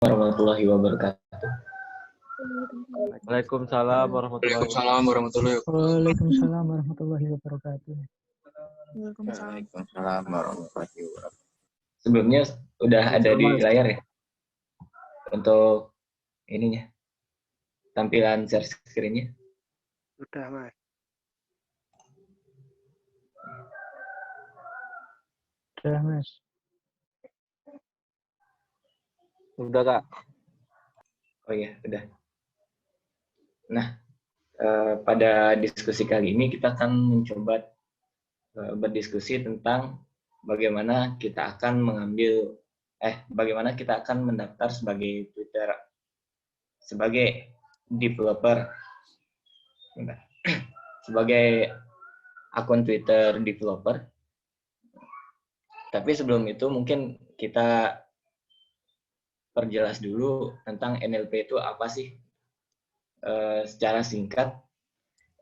Warahmatullahi wabarakatuh. Waalaikumsalam warahmatullahi Waalaikumsalam warahmatullahi wabarakatuh. Waalaikumsalam warahmatullahi wabarakatuh. Waalaikumsalam warahmatullahi wabarakatuh. Sebelumnya udah ada di layar ya untuk ininya, tampilan share screen-nya. Sudah, Mas. Sudah, Mas. Sudah, Kak. Oh iya, udah. Nah, pada diskusi kali ini kita akan mencoba berdiskusi tentang bagaimana kita akan bagaimana kita akan mendaftar sebagai developer, sebagai akun Twitter developer. Tapi sebelum itu mungkin kita perjelas dulu tentang NLP itu apa sih. Secara singkat,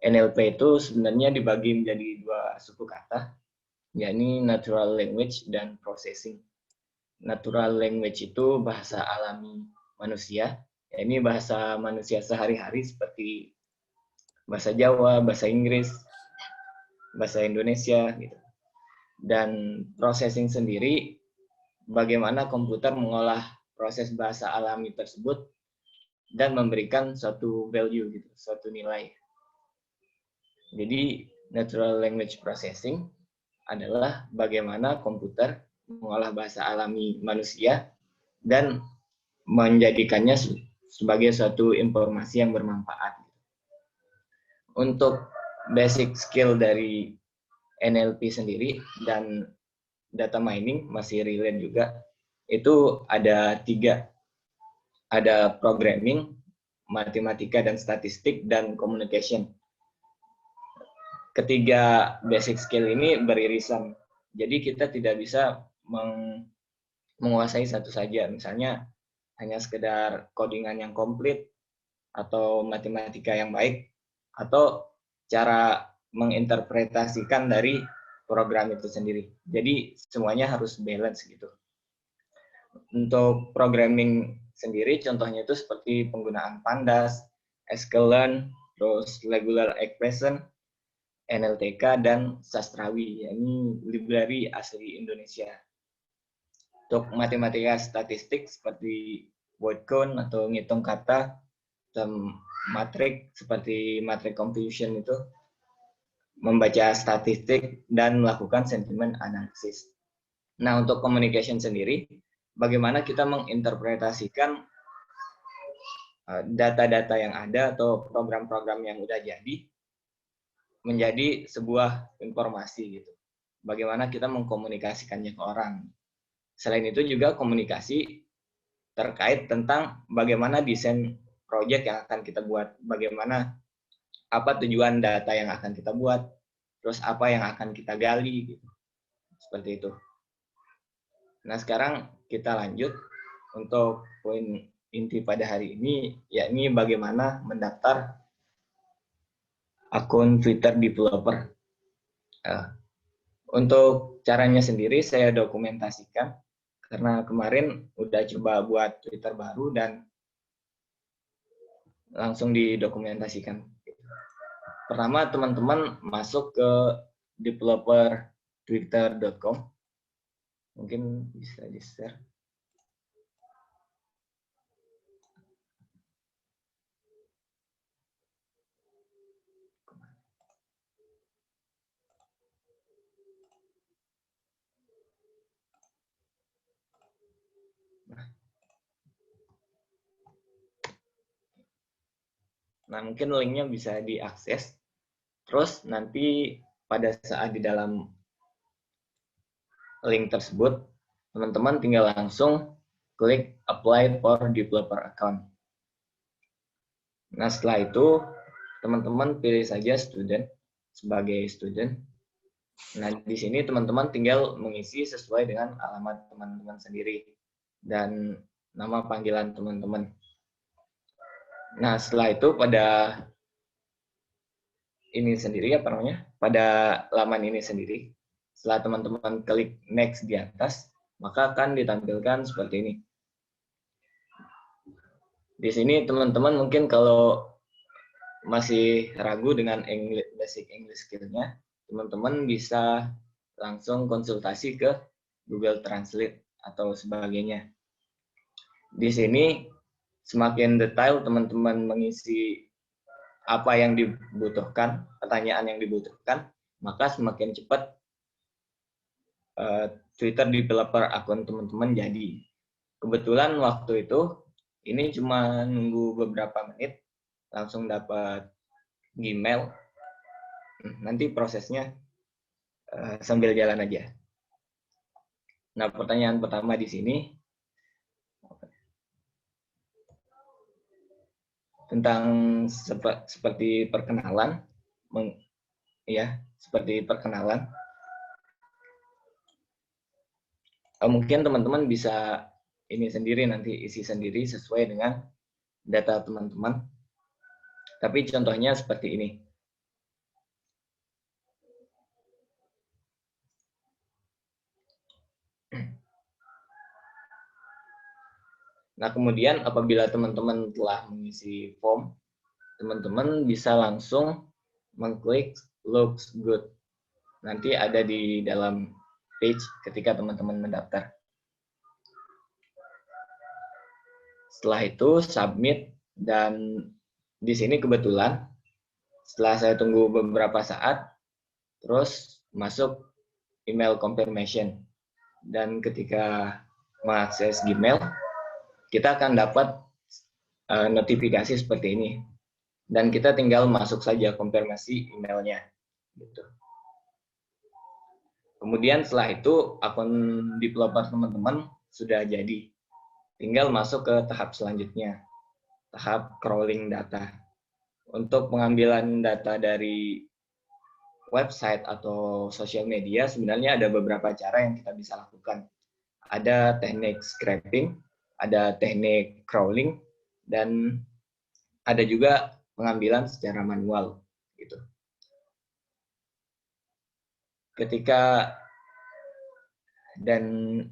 NLP itu sebenarnya dibagi menjadi dua suku kata, yakni natural language dan processing. Natural language itu bahasa alami manusia, yakni bahasa manusia sehari-hari seperti bahasa Jawa, bahasa Inggris, bahasa Indonesia gitu. Dan processing sendiri, bagaimana komputer mengolah proses bahasa alami tersebut dan memberikan suatu value gitu, suatu nilai. Jadi natural language processing adalah bagaimana komputer mengolah bahasa alami manusia dan menjadikannya sebagai suatu informasi yang bermanfaat. Untuk basic skill dari NLP sendiri dan data mining masih relate juga. Itu ada 3. Ada programming, matematika dan statistik, dan communication. Ketiga basic skill ini beririsan. Jadi kita tidak bisa menguasai satu saja. Misalnya hanya sekedar codingan yang komplit, atau matematika yang baik, atau cara menginterpretasikan dari program itu sendiri. Jadi semuanya harus balance gitu. Untuk programming sendiri, contohnya itu seperti penggunaan pandas, sklearn, terus regular expression, NLTK, dan sastrawi, yakni library asli Indonesia. Untuk matematika statistik seperti word count atau ngitung kata, dan matrik seperti matrik confusion itu membaca statistik dan melakukan sentiment analisis. Nah, untuk communication sendiri, bagaimana kita menginterpretasikan data-data yang ada atau program-program yang udah jadi menjadi sebuah informasi gitu. Bagaimana kita mengkomunikasikannya ke orang. Selain itu juga komunikasi terkait tentang bagaimana desain proyek yang akan kita buat, bagaimana apa tujuan data yang akan kita buat, terus apa yang akan kita gali gitu. Seperti itu. Nah, sekarang kita lanjut untuk poin inti pada hari ini, yakni bagaimana mendaftar akun Twitter developer. Untuk caranya sendiri saya dokumentasikan, karena kemarin udah coba buat Twitter baru dan langsung didokumentasikan. Pertama, teman-teman masuk ke developertwitter.com. Mungkin bisa di-share. Nah, mungkin linknya bisa diakses. Terus nanti pada saat di dalam link tersebut, teman-teman tinggal langsung klik apply for developer account. Nah, setelah itu teman-teman pilih saja student sebagai student. Nah, di sini teman-teman tinggal mengisi sesuai dengan alamat teman-teman sendiri dan nama panggilan teman-teman. Nah, setelah itu pada ini sendiri pada laman ini sendiri, setelah teman-teman klik next di atas, maka akan ditampilkan seperti ini. Di sini teman-teman mungkin kalau masih ragu dengan basic English skill-nya, teman-teman bisa langsung konsultasi ke Google Translate atau sebagainya. Di sini semakin detail teman-teman mengisi apa yang dibutuhkan, pertanyaan yang dibutuhkan, maka semakin cepat Twitter developer akun teman-teman jadi. Kebetulan waktu itu ini cuma nunggu beberapa menit langsung dapat Gmail. Nanti prosesnya sambil jalan aja. Nah, pertanyaan pertama di sini tentang seperti perkenalan, seperti perkenalan. Mungkin teman-teman bisa ini sendiri nanti isi sendiri sesuai dengan data teman-teman. Tapi contohnya seperti ini. Nah, kemudian apabila teman-teman telah mengisi form, teman-teman bisa langsung mengklik looks good. Nanti ada di dalam page ketika teman-teman mendaftar. Setelah itu submit, dan di sini kebetulan setelah saya tunggu beberapa saat, terus masuk email confirmation. Dan ketika mengakses Gmail, kita akan dapat notifikasi seperti ini. Dan kita tinggal masuk saja konfirmasi emailnya. Gitu. Kemudian setelah itu akun developer teman-teman sudah jadi. Tinggal masuk ke tahap selanjutnya, tahap crawling data. Untuk pengambilan data dari website atau sosial media sebenarnya ada beberapa cara yang kita bisa lakukan. Ada teknik scraping, ada teknik crawling, dan ada juga pengambilan secara manual gitu. Dan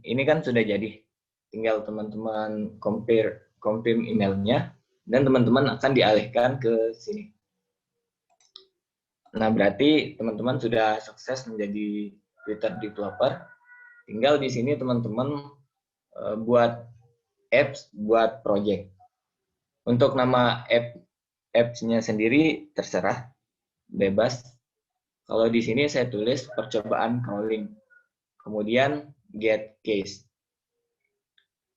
ini kan sudah jadi, tinggal teman-teman confirm emailnya, dan teman-teman akan dialihkan ke sini. Nah, berarti teman-teman sudah sukses menjadi Twitter developer. Tinggal di sini teman-teman buat apps, buat project. Untuk nama apps-nya sendiri terserah, bebas. Kalau di sini saya tulis percobaan crawling. Kemudian get case.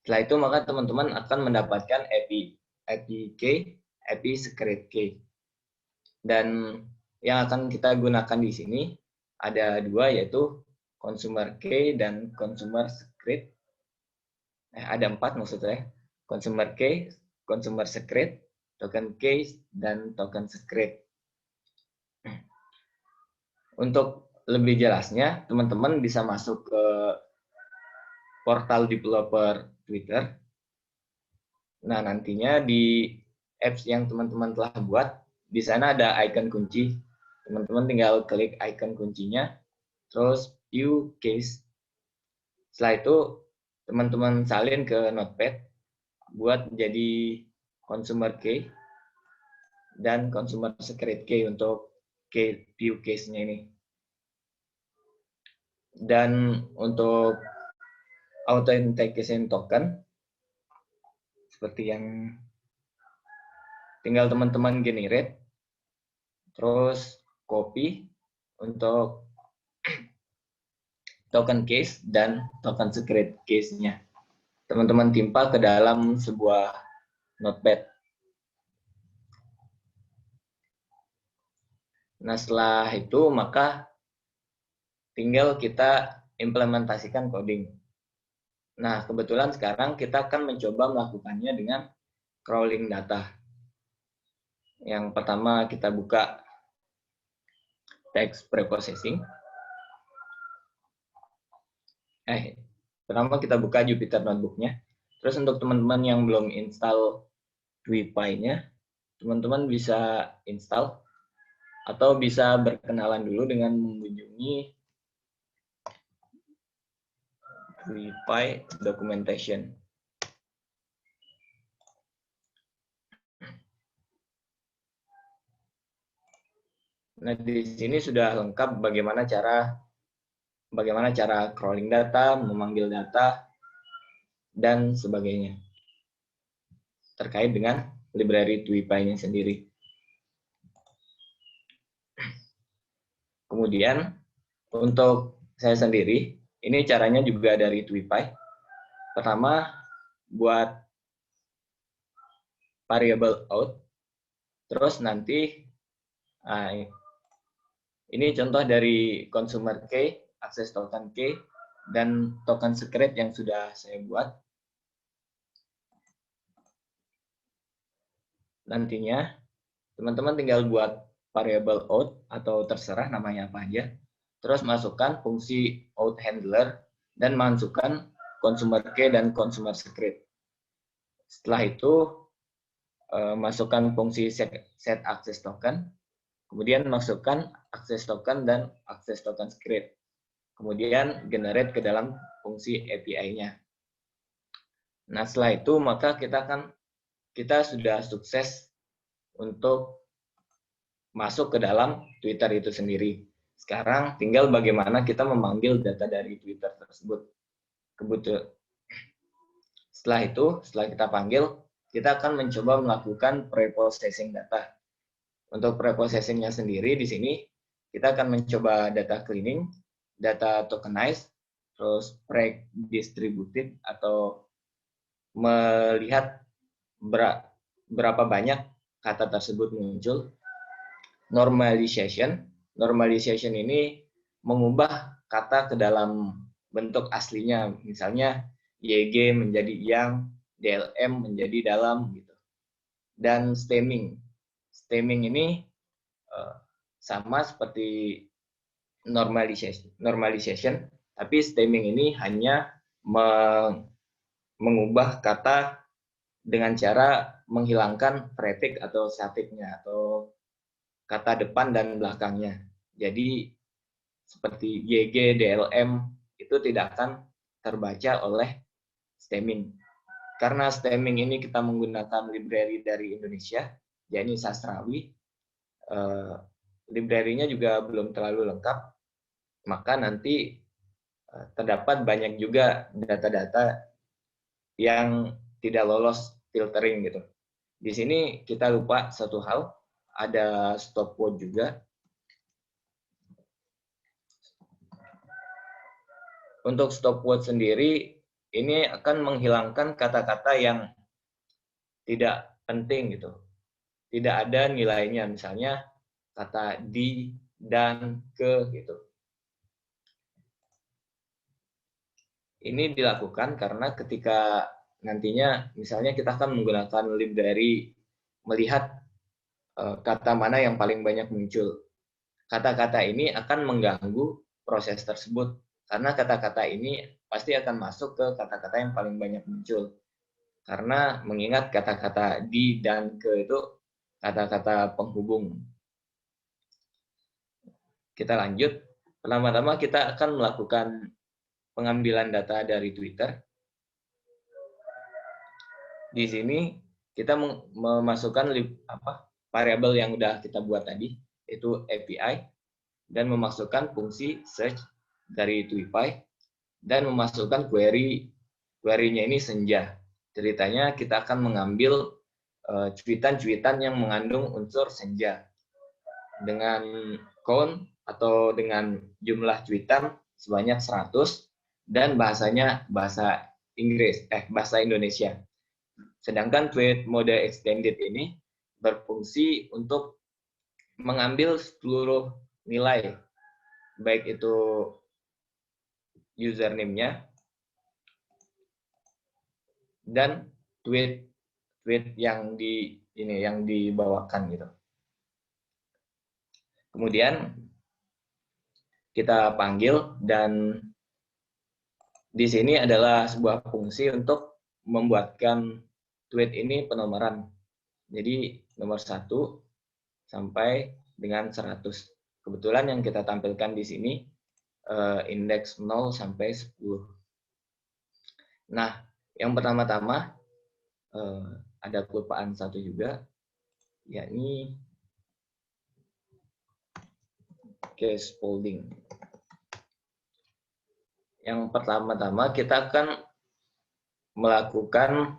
Setelah itu maka teman-teman akan mendapatkan API secret key. Dan yang akan kita gunakan di sini ada dua, yaitu consumer key dan consumer secret. Ada 4 maksudnya. Consumer key, consumer secret, token key, dan token secret. Untuk lebih jelasnya, teman-teman bisa masuk ke portal developer Twitter. Nah, nantinya di apps yang teman-teman telah buat, di sana ada icon kunci. Teman-teman tinggal klik icon kuncinya, terus view case. Setelah itu, teman-teman salin ke Notepad buat jadi consumer key dan consumer secret key untuk view case-nya ini. Dan untuk authentication token, seperti yang tinggal teman-teman generate, terus copy untuk token case dan token secret case-nya. Teman-teman timpa ke dalam sebuah notepad. Nah, setelah itu maka tinggal kita implementasikan coding. Nah, kebetulan sekarang kita akan mencoba melakukannya dengan crawling data. Yang pertama kita buka text preprocessing. Pertama kita buka Jupyter Notebook-nya. Terus untuk teman-teman yang belum install DwiPy-nya, teman-teman bisa install atau bisa berkenalan dulu dengan mengunjungi DwiPy documentation. Nah, di sini sudah lengkap bagaimana cara crawling data, memanggil data, dan sebagainya terkait dengan library TWPy-nya sendiri. Kemudian untuk saya sendiri, ini caranya juga dari TWPy. Pertama, buat variable out, terus nanti ini contoh dari consumer key, access token key, dan token secret yang sudah saya buat. Nantinya teman-teman tinggal buat variable out atau terserah namanya apa aja, terus masukkan fungsi out handler dan masukkan consumer key dan consumer secret. Setelah itu masukkan fungsi set access token, kemudian masukkan access token dan access token secret, kemudian generate ke dalam fungsi API-nya. Nah, setelah itu maka kita sudah sukses untuk masuk ke dalam Twitter itu sendiri. Sekarang tinggal bagaimana kita memanggil data dari Twitter tersebut. Setelah itu, setelah kita panggil, kita akan mencoba melakukan preprocessing data. Untuk preprocessingnya sendiri di sini kita akan mencoba data cleaning, data tokenized, terus pre-distributed atau melihat berapa banyak kata tersebut muncul. Normalization ini mengubah kata ke dalam bentuk aslinya, misalnya YG menjadi yang, DLM menjadi dalam gitu. Dan stemming ini sama seperti normalization, tapi stemming ini hanya mengubah kata dengan cara menghilangkan prefix atau suffiksnya atau kata depan dan belakangnya. Jadi seperti YG, DLM itu tidak akan terbaca oleh stemming. Karena stemming ini kita menggunakan library dari Indonesia, yakni Sastrawi. Library-nya juga belum terlalu lengkap, maka nanti terdapat banyak juga data-data yang tidak lolos filtering gitu. Di sini kita lupa satu hal, ada stop quote juga. Untuk stop quote sendiri, ini akan menghilangkan kata-kata yang tidak penting gitu. Tidak ada nilainya, misalnya kata di, dan, ke gitu. Ini dilakukan karena ketika nantinya misalnya kita akan menggunakan library melihat kata mana yang paling banyak muncul. Kata-kata ini akan mengganggu proses tersebut karena kata-kata ini pasti akan masuk ke kata-kata yang paling banyak muncul. Karena mengingat kata-kata di dan ke itu kata-kata penghubung. Kita lanjut. Pertama-tama kita akan melakukan pengambilan data dari Twitter. Di sini kita memasukkan variabel yang udah kita buat tadi, yaitu API, dan memasukkan fungsi search dari TWPy, dan memasukkan query-nya ini Senja. Ceritanya kita akan mengambil cuitan-cuitan yang mengandung unsur Senja dengan count atau dengan jumlah cuitan sebanyak 100 dan bahasanya bahasa Indonesia. Sedangkan tweet mode extended ini berfungsi untuk mengambil seluruh nilai, baik itu username-nya dan tweet yang dibawakan gitu. Kemudian kita panggil, dan di sini adalah sebuah fungsi untuk membuatkan tweet ini penomoran. Jadi nomor 1 sampai dengan 100. Kebetulan yang kita tampilkan di sini indeks 0 sampai 10. Nah, yang pertama-tama ada kelupaan satu juga, yakni case folding. Yang pertama-tama kita akan melakukan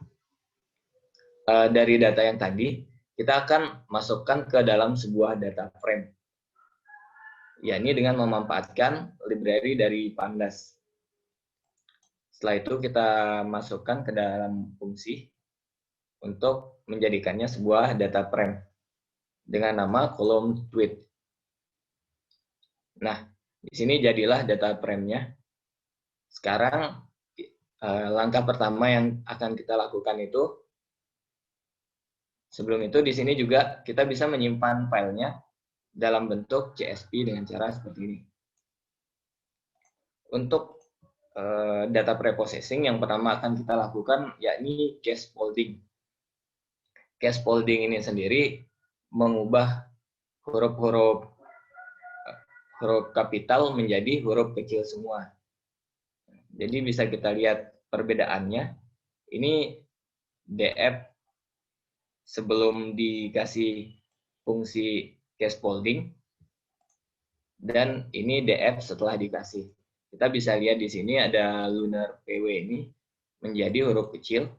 dari data yang tadi, kita akan masukkan ke dalam sebuah data frame, yakni dengan memanfaatkan library dari Pandas. Setelah itu kita masukkan ke dalam fungsi untuk menjadikannya sebuah data frame dengan nama kolom tweet. Nah, di sini jadilah data frame-nya. Sekarang langkah pertama yang akan kita lakukan itu, sebelum itu di sini juga kita bisa menyimpan filenya dalam bentuk CSV dengan cara seperti ini. Untuk data preprocessing yang pertama akan kita lakukan yakni case folding. Case folding ini sendiri mengubah huruf kapital menjadi huruf kecil semua. Jadi bisa kita lihat perbedaannya. Ini DF sebelum dikasih fungsi case folding, dan ini DF setelah dikasih. Kita bisa lihat di sini ada lunar PW ini menjadi huruf kecil,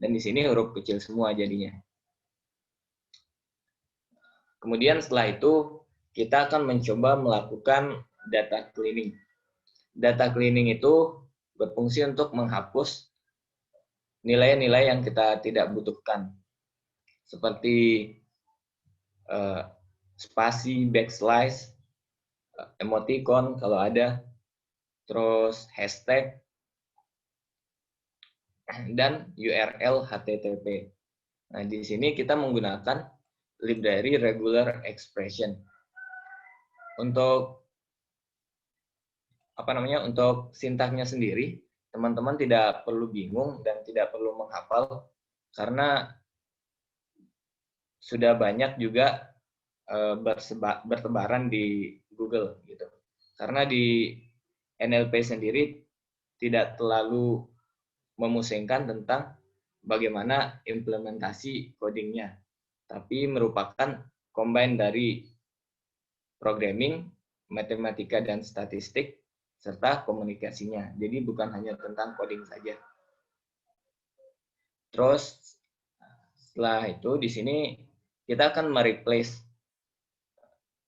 dan di sini huruf kecil semua jadinya. Kemudian setelah itu kita akan mencoba melakukan data cleaning. Data cleaning itu berfungsi untuk menghapus nilai-nilai yang kita tidak butuhkan, seperti spasi, backslash, emoticon kalau ada, terus hashtag, dan URL HTTP. Nah, di sini kita menggunakan library regular expression. Untuk untuk sintaknya sendiri, teman-teman tidak perlu bingung dan tidak perlu menghafal, karena sudah banyak juga bertebaran di Google gitu. Karena di NLP sendiri tidak terlalu memusingkan tentang bagaimana implementasi codingnya, tapi merupakan combine dari programming, matematika dan statistik, serta komunikasinya. Jadi bukan hanya tentang coding saja. Terus setelah itu di sini kita akan mereplace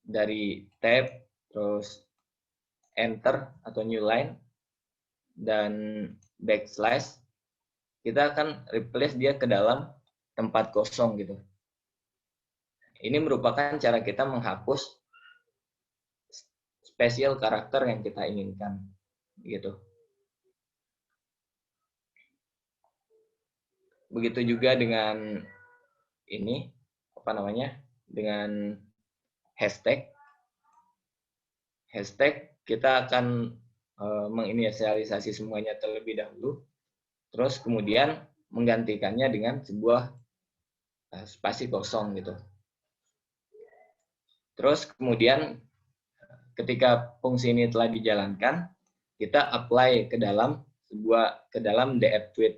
dari tab, terus enter atau new line, dan backslash. Kita akan replace dia ke dalam tempat kosong gitu. Ini merupakan cara kita menghapus spesial karakter yang kita inginkan gitu. Begitu juga dengan ini dengan hashtag. Hashtag kita akan menginisialisasi semuanya terlebih dahulu, terus kemudian menggantikannya dengan sebuah spasi kosong gitu. Terus kemudian ketika fungsi ini telah dijalankan, kita apply ke dalam DF tweet.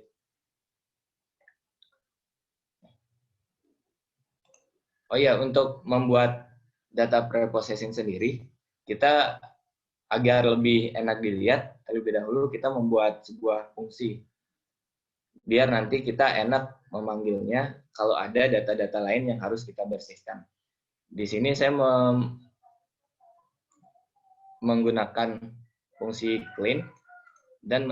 Oh ya, untuk membuat data preprocessing sendiri, kita agar lebih enak dilihat, terlebih dahulu kita membuat sebuah fungsi. Biar nanti kita enak memanggilnya kalau ada data-data lain yang harus kita bersihkan. Di sini saya menggunakan fungsi clean dan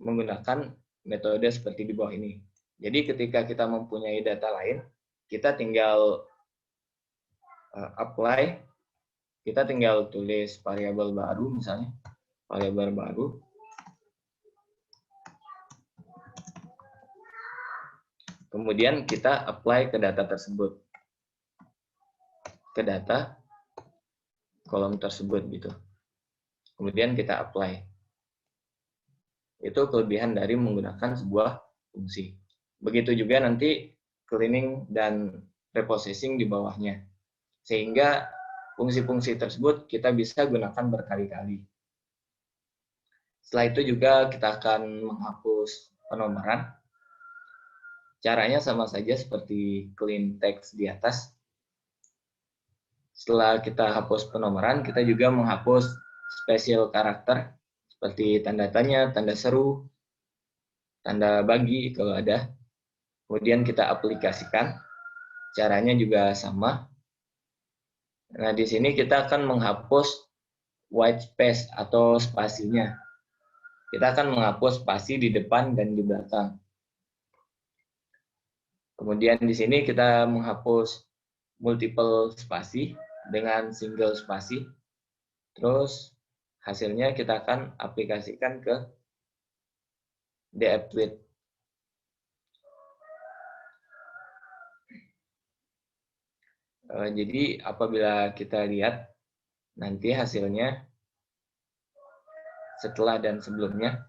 menggunakan metode seperti di bawah ini. Jadi ketika kita mempunyai data lain, kita tinggal apply, kita tinggal tulis variabel baru, misalnya variabel baru, kemudian kita apply ke data tersebut, ke data kolom tersebut gitu. Kemudian kita apply. Itu kelebihan dari menggunakan sebuah fungsi. Begitu juga nanti cleaning dan preprocessing di bawahnya. Sehingga fungsi-fungsi tersebut kita bisa gunakan berkali-kali. Setelah itu juga kita akan menghapus penomoran. Caranya sama saja seperti clean text di atas. Setelah kita hapus penomoran, kita juga menghapus spesial karakter seperti tanda tanya, tanda seru, tanda bagi kalau ada. Kemudian kita aplikasikan. Caranya juga sama. Nah, di sini kita akan menghapus white space atau spasinya. Kita akan menghapus spasi di depan dan di belakang. Kemudian di sini kita menghapus multiple spasi dengan single spasi. Terus hasilnya kita akan aplikasikan ke DF tweet. Jadi apabila kita lihat nanti hasilnya setelah dan sebelumnya,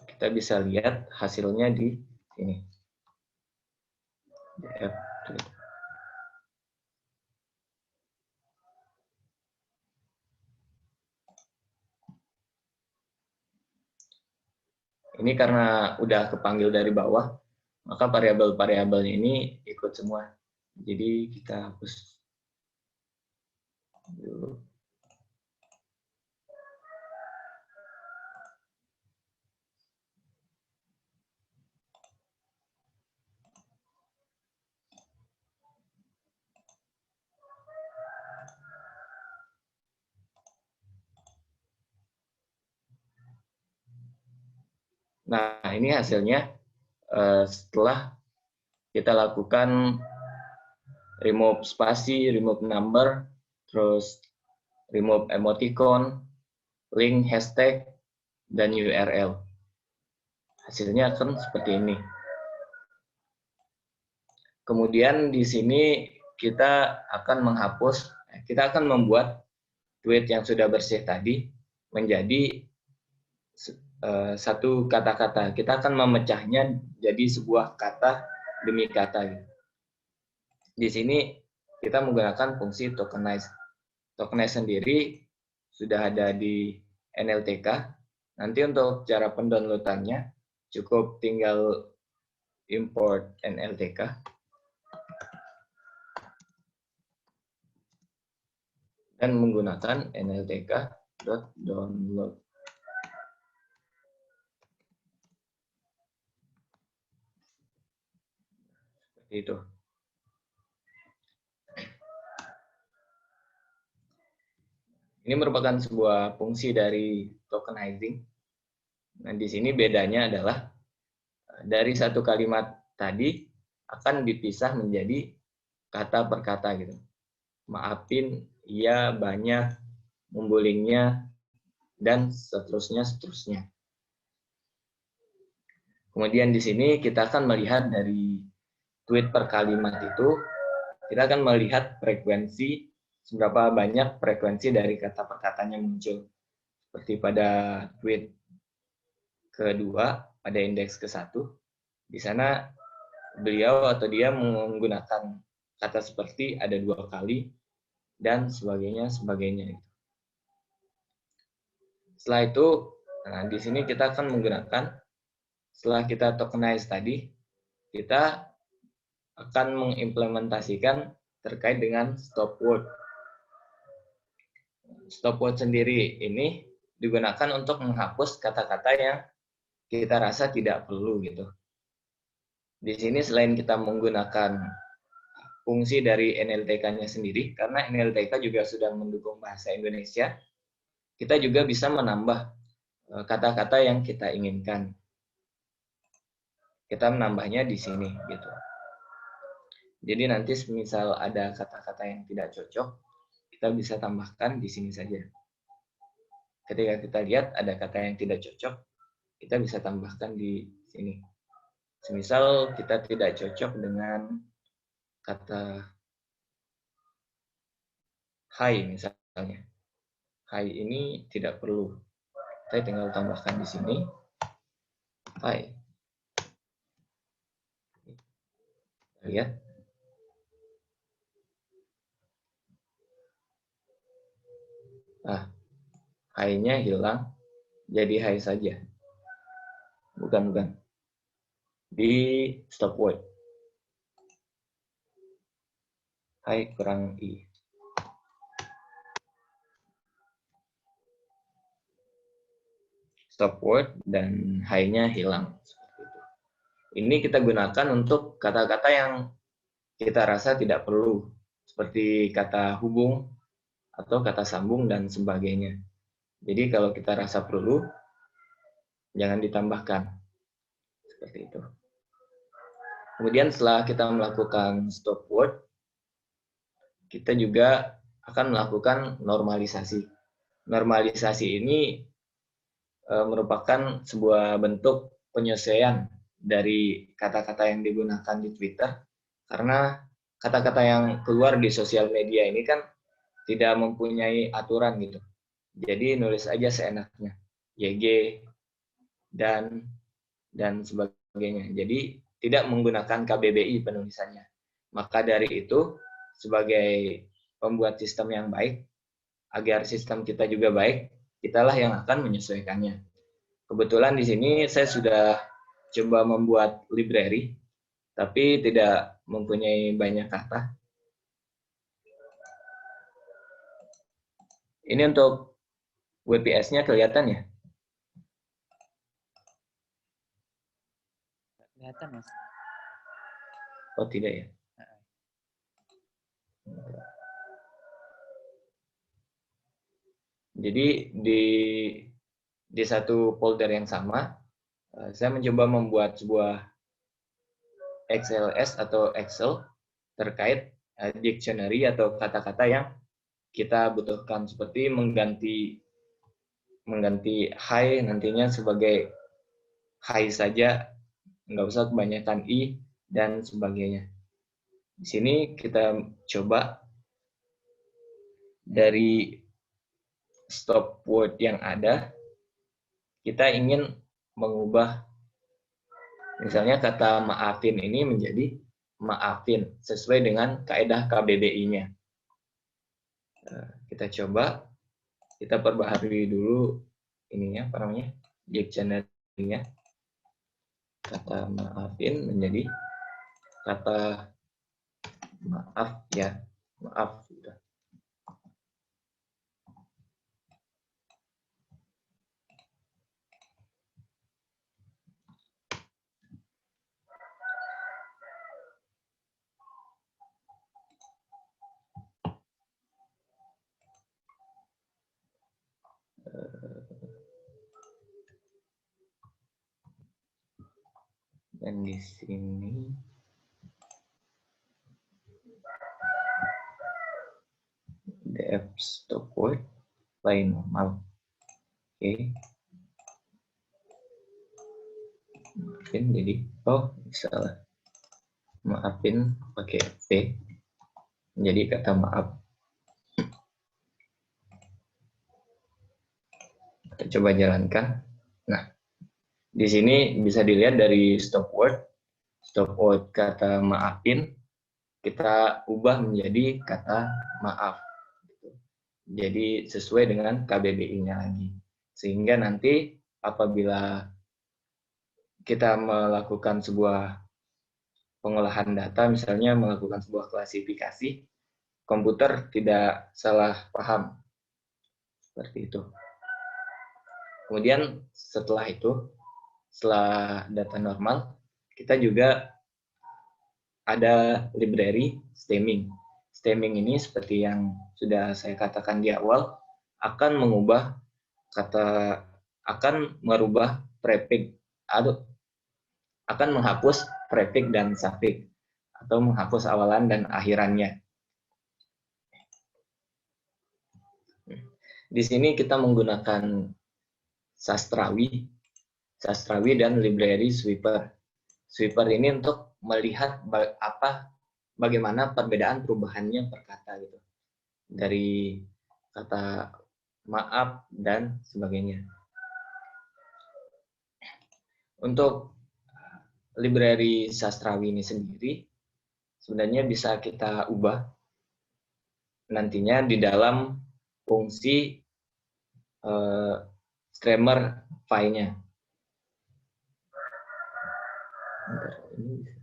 kita bisa lihat hasilnya di sini. DF tweet. Ini karena udah kepanggil dari bawah, maka variabel-variabelnya ini ikut semua. Jadi kita hapus dulu. Nah, ini hasilnya setelah kita lakukan remove spasi, remove number, terus remove emoticon, link, hashtag, dan URL. Hasilnya akan seperti ini. Kemudian di sini kita akan membuat tweet yang sudah bersih tadi menjadi satu kata-kata. Kita akan memecahnya jadi sebuah kata demi kata. Di sini kita menggunakan fungsi tokenize. Tokenize sendiri sudah ada di NLTK. Nanti untuk cara pendownloadannya cukup tinggal import NLTK. Dan menggunakan nltk.download. Seperti itu. Ini merupakan sebuah fungsi dari tokenizing. Nah, di sini bedanya adalah dari satu kalimat tadi akan dipisah menjadi kata per kata gitu. Maafin, iya, banyak, membulingnya, dan seterusnya. Kemudian di sini kita akan melihat dari tweet per kalimat itu, kita akan melihat frekuensi, seberapa banyak frekuensi dari kata per katanya muncul. Seperti pada tweet kedua, pada indeks ke-1, di sana beliau atau dia menggunakan kata seperti ada 2 kali, dan sebagainya. Setelah itu, nah di sini kita akan menggunakan, setelah kita tokenize tadi, kita akan mengimplementasikan terkait dengan stop word. Stop word sendiri ini digunakan untuk menghapus kata-kata yang kita rasa tidak perlu gitu. Di sini selain kita menggunakan fungsi dari NLTK-nya sendiri, karena NLTK juga sudah mendukung bahasa Indonesia, kita juga bisa menambah kata-kata yang kita inginkan. Kita menambahnya di sini gitu. Jadi nanti misal ada kata-kata yang tidak cocok, kita bisa tambahkan di sini saja. Ketika kita lihat ada kata yang tidak cocok, kita bisa tambahkan di sini. Semisal kita tidak cocok dengan kata hai misalnya. Hai ini tidak perlu. Saya tinggal tambahkan di sini. Hai. Lihat. Ah, high-nya hilang, jadi high saja. Bukan. Di stop word. High kurang I. Stop word dan high-nya hilang. Seperti itu. Ini kita gunakan untuk kata-kata yang kita rasa tidak perlu. Seperti kata hubung atau kata sambung dan sebagainya. Jadi kalau kita rasa perlu, jangan ditambahkan. Seperti itu. Kemudian setelah kita melakukan stop word, kita juga akan melakukan normalisasi. Normalisasi ini merupakan sebuah bentuk penyesuaian dari kata-kata yang digunakan di Twitter, karena kata-kata yang keluar di sosial media ini kan tidak mempunyai aturan gitu. Jadi nulis aja seenaknya, YG dan sebagainya. Jadi tidak menggunakan KBBI penulisannya. Maka dari itu, sebagai pembuat sistem yang baik, agar sistem kita juga baik, kitalah yang akan menyesuaikannya. Kebetulan di sini saya sudah coba membuat library, tapi tidak mempunyai banyak kata. Ini untuk WPS-nya kelihatan ya? Kelihatan, Mas. Oh, tidak ya? Jadi di satu folder yang sama, saya mencoba membuat sebuah XLS atau Excel terkait dictionary atau kata-kata yang kita butuhkan, seperti mengganti high nantinya sebagai high saja, nggak usah kebanyakan I dan sebagainya. Di sini kita coba dari stop word yang ada, kita ingin mengubah misalnya kata maafin ini menjadi maafin sesuai dengan kaidah KBBI-nya. Kita coba, kita perbaharui dulu ininya, apa namanya, dictionary-nya. Kata maafin menjadi kata maaf ya, maaf. Dan di sini df stop word lain normal. Oke. Maafin jadi salah. Maafin pakai V menjadi kata maaf. Kita coba jalankan. Nah, di sini bisa dilihat dari stop word kata maafin kita ubah menjadi kata maaf. Jadi sesuai dengan KBBI-nya lagi. Sehingga nanti apabila kita melakukan sebuah pengolahan data, misalnya melakukan sebuah klasifikasi, komputer tidak salah paham. Seperti itu. Kemudian setelah itu, setelah data normal, kita juga ada library stemming. Stemming ini seperti yang sudah saya katakan di awal, akan merubah prefix, akan menghapus prefix dan suffix, atau menghapus awalan dan akhirannya. Di sini kita menggunakan sastrawi dan library sweeper. Sweeper ini untuk melihat bagaimana perbedaan perubahannya per kata gitu. Dari kata maaf dan sebagainya. Untuk library sastrawi ini sendiri sebenarnya bisa kita ubah nantinya di dalam fungsi streamer file-nya. Bentar, ini bisa.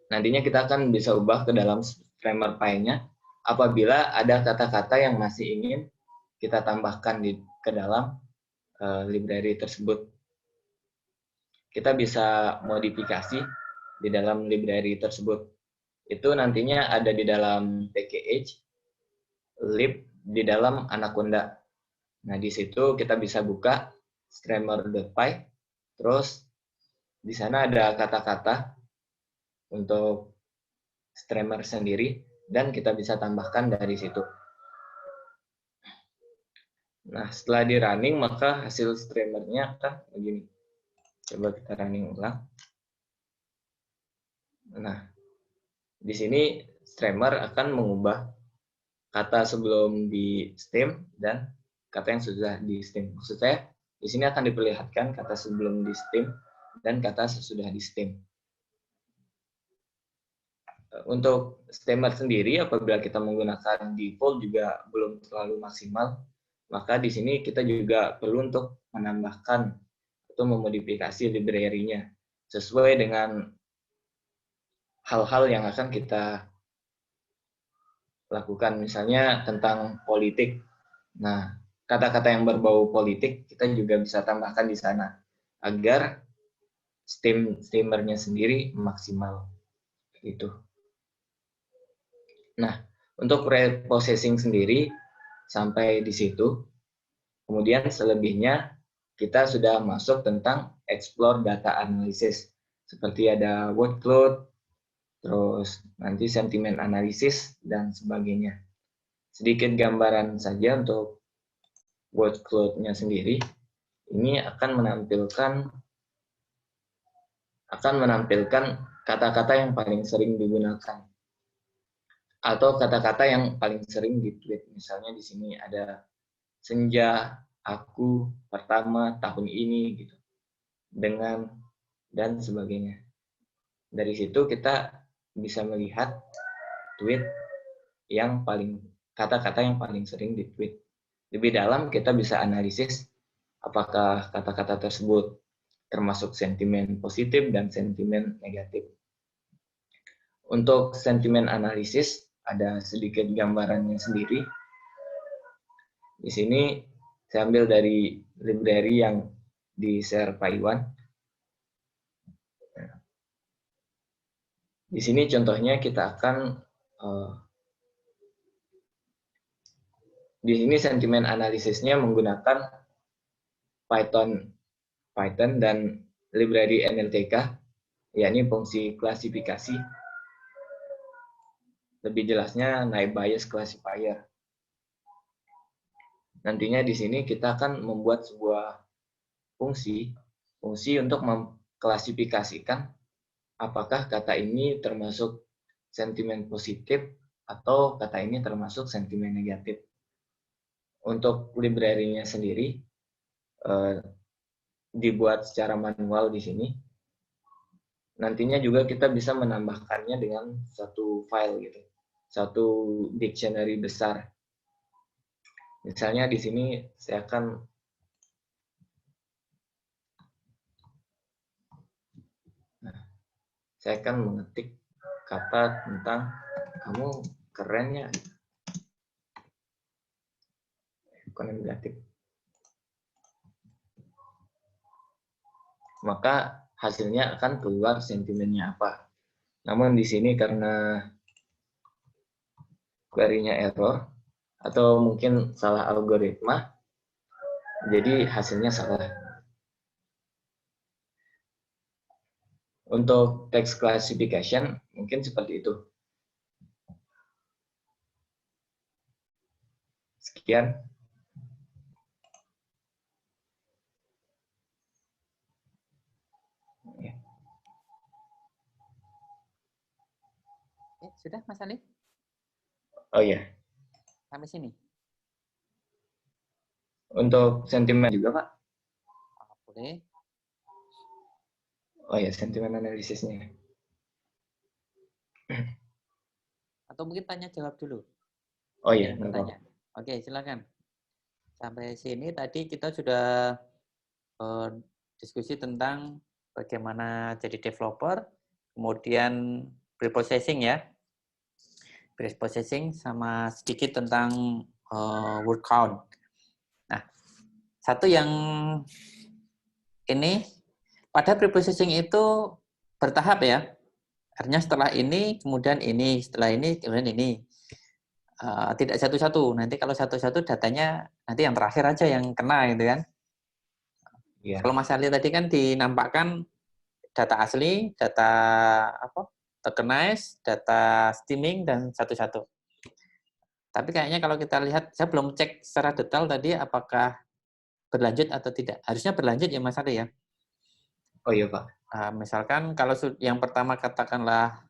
Nantinya kita akan bisa ubah ke dalam streamer file-nya apabila ada kata-kata yang masih ingin kita tambahkan ke dalam library tersebut. Kita bisa modifikasi di dalam library tersebut. Itu nantinya ada di dalam package lib di dalam Anaconda. Nah, di situ kita bisa buka streamer.py, terus di sana ada kata-kata untuk streamer sendiri dan kita bisa tambahkan dari situ. Nah, setelah di running maka hasil streamernya akan begini. Coba kita running ulang. Nah, di sini streamer akan mengubah kata sebelum di stem dan kata yang sudah di stem. Maksud saya, di sini akan diperlihatkan kata sebelum di stem dan kata sesudah di stem. Untuk stemmer sendiri, apabila kita menggunakan default juga belum terlalu maksimal, maka di sini kita juga perlu untuk menambahkan atau memodifikasi library-nya sesuai dengan hal-hal yang akan kita lakukan, misalnya tentang politik. Nah, kata-kata yang berbau politik kita juga bisa tambahkan di sana agar steamernya sendiri maksimal. Itu. Nah, untuk reprocessing sendiri sampai di situ. Kemudian selebihnya kita sudah masuk tentang explore data analysis. Seperti ada word cloud, terus nanti sentiment analysis, dan sebagainya. Sedikit gambaran saja untuk word cloud-nya sendiri. Ini akan menampilkan kata-kata yang paling sering digunakan atau kata-kata yang paling sering di-tweet. Misalnya di sini ada senja, aku, pertama, tahun ini, gitu, dengan, dan sebagainya. Dari situ kita bisa melihat tweet yang kata-kata yang paling sering di-tweet. Lebih dalam kita bisa analisis apakah kata-kata tersebut termasuk sentimen positif dan sentimen negatif. Untuk sentimen analisis ada sedikit gambarannya sendiri. Di sini saya ambil dari library yang di-share Pak Iwan. Di sini contohnya kita akan di sini sentimen analisisnya menggunakan Python dan library NLTK, yakni fungsi klasifikasi. Lebih jelasnya naive Bayes classifier. Nantinya di sini kita akan membuat sebuah fungsi untuk mengklasifikasikan apakah kata ini termasuk sentimen positif atau kata ini termasuk sentimen negatif. Untuk library-nya sendiri dibuat secara manual di sini. Nantinya juga kita bisa menambahkannya dengan satu file gitu, satu dictionary besar. Misalnya di sini saya akan mengetik kata tentang kamu keren ya, bukan negatif. Maka hasilnya akan keluar sentimennya apa. Namun di sini karena query-nya error atau mungkin salah algoritma, jadi hasilnya salah. Untuk text classification mungkin seperti itu. Sekian. Sudah, Mas Hanif? Oh iya. Sampai sini? Untuk sentimen juga, Pak? Boleh. Oh ya, sentimen analisisnya. Atau mungkin tanya jawab dulu. Oh Ada iya, yang nggak bertanya. apa-apa. Oke, silakan. Sampai sini tadi kita sudah diskusi tentang bagaimana jadi developer, kemudian preprocessing ya. Preprocessing sama sedikit tentang word count. Nah, satu yang ini pada preprocessing itu bertahap ya. Artinya setelah ini, kemudian ini, setelah ini, kemudian ini. Tidak satu-satu. Nanti kalau satu-satu datanya nanti yang terakhir aja yang kena gitu kan. Iya. Kalau Mas Ali tadi kan dinampakkan data asli, data apa? Tokenize, data steaming dan satu-satu. Tapi kayaknya kalau kita lihat, saya belum cek secara detail tadi apakah berlanjut atau tidak. Harusnya berlanjut ya Mas Ali ya. Oh iya Pak. Misalkan kalau yang pertama katakanlah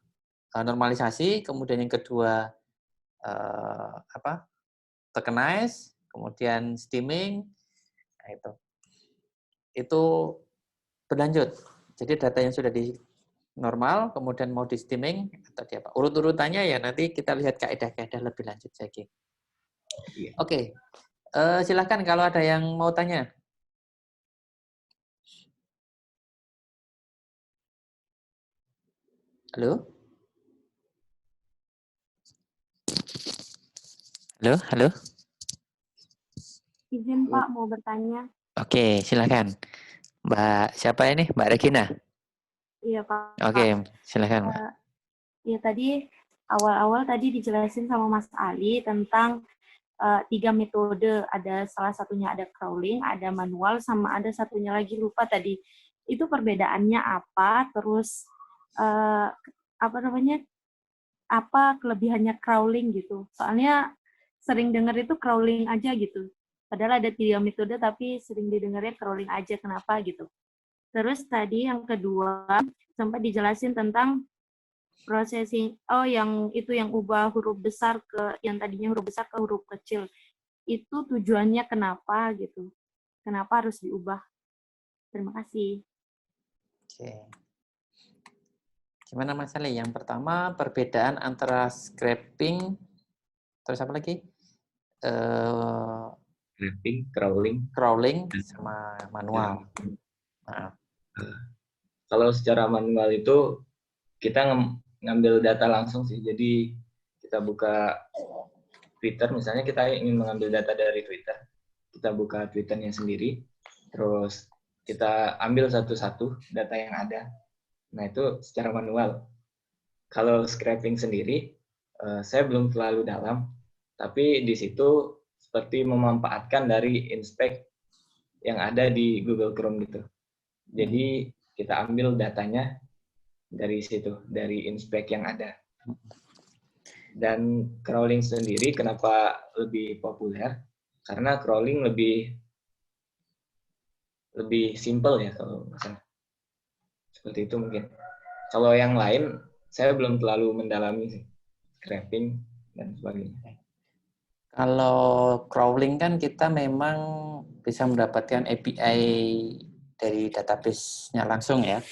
normalisasi, kemudian yang kedua tokenize, kemudian steaming, nah itu berlanjut. Jadi data yang sudah di normal, kemudian mau di steaming atau di apa. Urut-urutannya ya nanti kita lihat kaidah-kaidah lebih lanjut lagi. Iya. Oke, silakan kalau ada yang mau tanya. Halo? Halo, halo. Izin Pak, mau bertanya. Oke, silakan. Mbak siapa ini? Mbak Regina. Iya Pak. Oke, silakan Mbak. Ya tadi awal-awal tadi dijelasin sama Mas Ali tentang 3 metode. Ada salah satunya ada crawling, ada manual, sama ada satunya lagi lupa tadi. Itu perbedaannya apa? Terus apa namanya? Apa kelebihannya crawling gitu? Soalnya sering dengar itu crawling aja gitu. Padahal ada 3 metode tapi sering didengarnya crawling aja. Kenapa gitu? Terus tadi yang kedua sempat dijelasin tentang processing. Oh, yang itu yang ubah huruf besar ke yang tadinya huruf besar ke huruf kecil. Itu tujuannya kenapa gitu? Kenapa harus diubah? Terima kasih. Oke. Gimana Mas Ali? Yang pertama perbedaan antara scraping, terus apa lagi? Scraping, crawling, Crawling sama manual. Nah, kalau secara manual itu kita ngambil data langsung sih. Jadi kita buka Twitter, misalnya kita ingin mengambil data dari Twitter, kita buka Twitternya sendiri, terus kita ambil satu-satu data yang ada. Nah itu secara manual. Kalau scraping sendiri, saya belum terlalu dalam, tapi di situ seperti memanfaatkan dari inspect yang ada di Google Chrome gitu. Jadi kita ambil datanya dari situ, dari inspect yang ada. Dan crawling sendiri kenapa lebih populer? Karena crawling lebih simple ya kalau misalnya. Seperti itu mungkin. Kalau yang lain saya belum terlalu mendalami sih. Scraping dan sebagainya. kalau crawling kan kita memang bisa mendapatkan API dari database-nya langsung ya.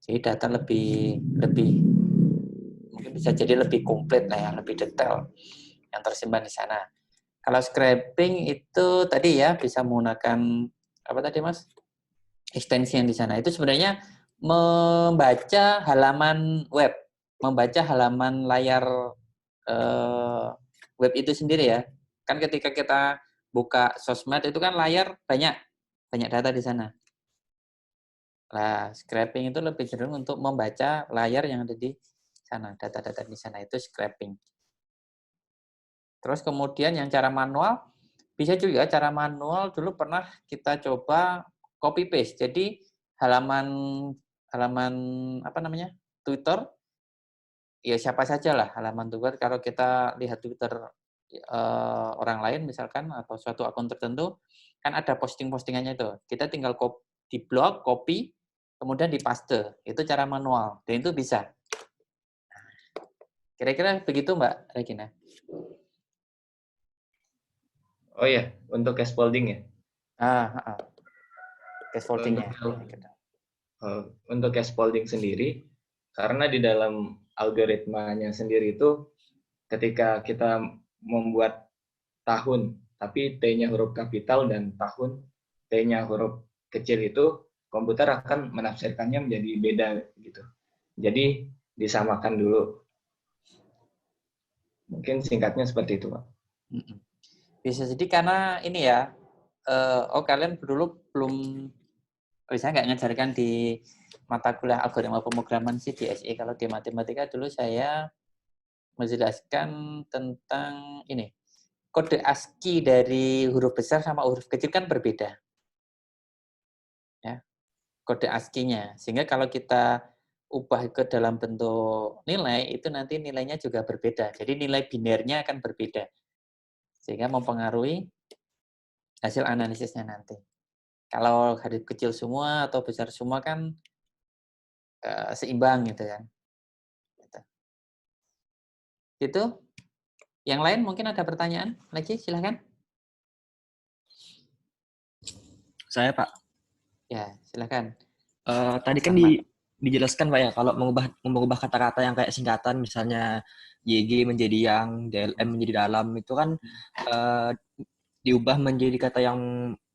Jadi data lebih mungkin bisa jadi lebih komplit lah ya, lebih detail yang tersimpan di sana. Kalau scraping itu tadi ya bisa menggunakan apa tadi Mas? Ekstensi yang di sana. Itu sebenarnya membaca halaman web, membaca halaman layar web itu sendiri ya. Kan ketika kita buka sosmed itu kan layar banyak data di sana. Nah, scraping itu lebih cenderung untuk membaca layar yang ada di sana, data-data di sana itu scraping. Terus kemudian yang cara manual, bisa juga cara manual dulu pernah kita coba copy paste. Jadi halaman apa namanya? Twitter, ya siapa saja lah halaman Twitter. Kalau kita lihat Twitter orang lain misalkan atau suatu akun tertentu, kan ada posting-postingannya itu. Kita tinggal di blog, copy, kemudian dipaste. Itu cara manual. Dan itu bisa. Kira-kira begitu Mbak Regina? Oh iya, untuk scaffolding ya. Scaffolding-nya. untuk scaffolding sendiri, karena di dalam algoritmanya sendiri itu ketika kita membuat tahun, tapi T-nya huruf kapital dan tahun T-nya huruf kecil itu, komputer akan menafsirkannya menjadi beda gitu. Jadi disamakan dulu. Mungkin singkatnya seperti itu, Pak. Bisa jadi karena ini ya, kalian dulu belum, saya nggak ngajarkan di mata kuliah algoritma pemrograman sih di SE. Kalau di matematika dulu saya menjelaskan tentang ini, kode ASCII dari huruf besar sama huruf kecil kan berbeda. Ya, kode ASCII-nya. Sehingga kalau kita ubah ke dalam bentuk nilai, itu nanti nilainya juga berbeda. Jadi nilai binernya akan berbeda. Sehingga mempengaruhi hasil analisisnya nanti. Kalau huruf kecil semua atau besar semua kan seimbang gitu kan. Gitu. Yang lain mungkin ada pertanyaan lagi, silahkan. Saya, Pak. Ya, silahkan. Tadi kan dijelaskan, Pak, ya, kalau mengubah kata-kata yang kayak singkatan, misalnya YG menjadi yang, DLM menjadi dalam, itu kan diubah menjadi kata yang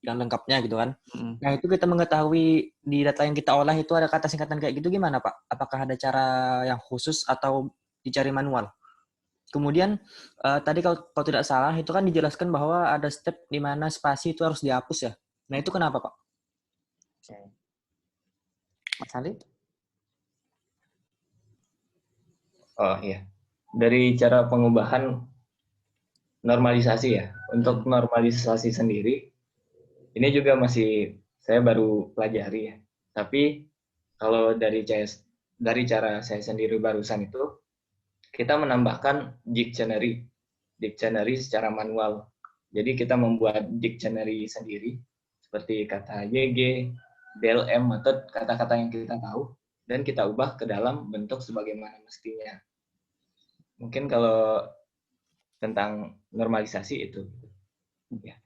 lengkapnya gitu kan. Nah, itu kita mengetahui di data yang kita olah itu ada kata singkatan kayak gitu gimana, Pak? Apakah ada cara yang khusus atau dicari manual? Kemudian tadi kalau tidak salah itu kan dijelaskan bahwa ada step di mana spasi itu harus dihapus ya. Nah, itu kenapa, Pak? Oke. Mas Ali? Oh iya. Dari cara pengubahan normalisasi ya. Untuk normalisasi sendiri, ini juga masih saya baru pelajari ya. Tapi kalau dari cara saya sendiri barusan itu, kita menambahkan dictionary secara manual. Jadi kita membuat dictionary sendiri, seperti kata YG, DLM, atau kata-kata yang kita tahu, dan kita ubah ke dalam bentuk sebagaimana mestinya. Mungkin kalau tentang normalisasi itu. Ya.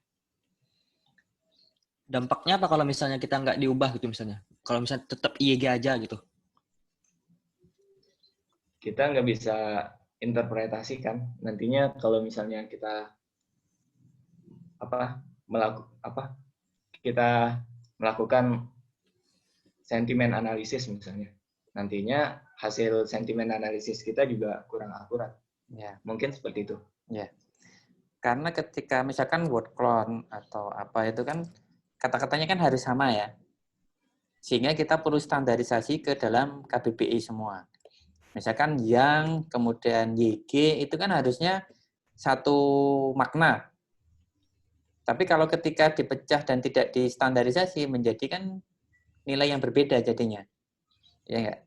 Dampaknya apa kalau misalnya kita nggak diubah gitu misalnya? Kalau misalnya tetap IEG aja gitu. Kita nggak bisa interpretasikan. Nantinya kalau misalnya kita kita melakukan sentimen analisis misalnya. Nantinya hasil sentimen analisis kita juga kurang akurat. Ya. Mungkin seperti itu. Ya. Karena ketika misalkan word clone atau apa itu kan kata-katanya kan harus sama ya. Sehingga kita perlu standarisasi ke dalam KBBI semua. Misalkan yang, kemudian YG itu kan harusnya satu makna. Tapi kalau ketika dipecah dan tidak distandarisasi menjadi kan nilai yang berbeda jadinya. Ya enggak?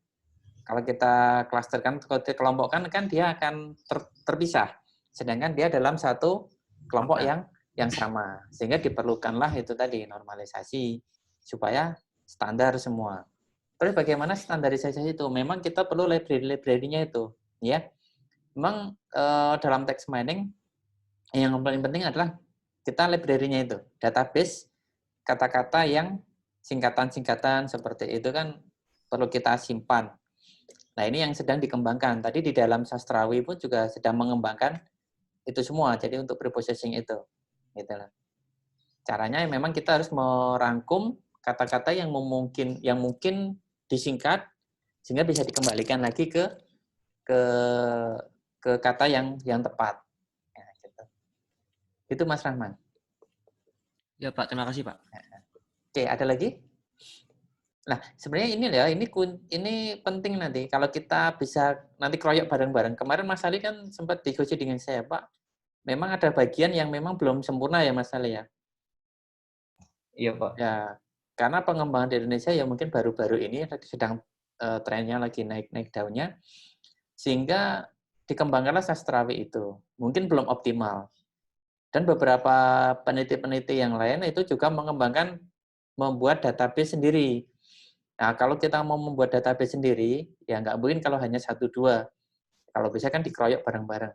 Kalau kita klasterkan, kelompokkan kan dia akan terpisah. Sedangkan dia dalam satu kelompok yang sama. Sehingga diperlukanlah itu tadi normalisasi supaya standar semua. Terus bagaimana standarisasi itu? Memang kita perlu library-nya itu, ya. Memang dalam text mining yang paling penting adalah kita library-nya itu, database kata-kata yang singkatan-singkatan seperti itu kan perlu kita simpan. Nah, ini yang sedang dikembangkan. Tadi di dalam sastrawi pun juga sedang mengembangkan itu semua. Jadi untuk preprocessing itu, gitu lah. Caranya memang kita harus merangkum kata-kata yang mungkin disingkat sehingga bisa dikembalikan lagi ke kata yang tepat. Ya, gitu. Itu Mas Rahman. Ya Pak, terima kasih Pak. Oke, ada lagi? Nah, sebenarnya ini penting nanti kalau kita bisa nanti keroyok bareng-bareng. Kemarin Mas Ali kan sempat diskusi dengan saya, Pak. Memang ada bagian yang memang belum sempurna ya Mas Ali ya. Iya Pak. Ya, karena pengembangan di Indonesia ya mungkin baru-baru ini sedang trennya lagi naik daunnya, sehingga dikembangkanlah sastrawi itu. Mungkin belum optimal. Dan beberapa peneliti-peneliti yang lain itu juga membuat database sendiri. Nah, kalau kita mau membuat database sendiri, ya nggak mungkin kalau hanya 1-2. Kalau bisa kan dikeroyok bareng-bareng.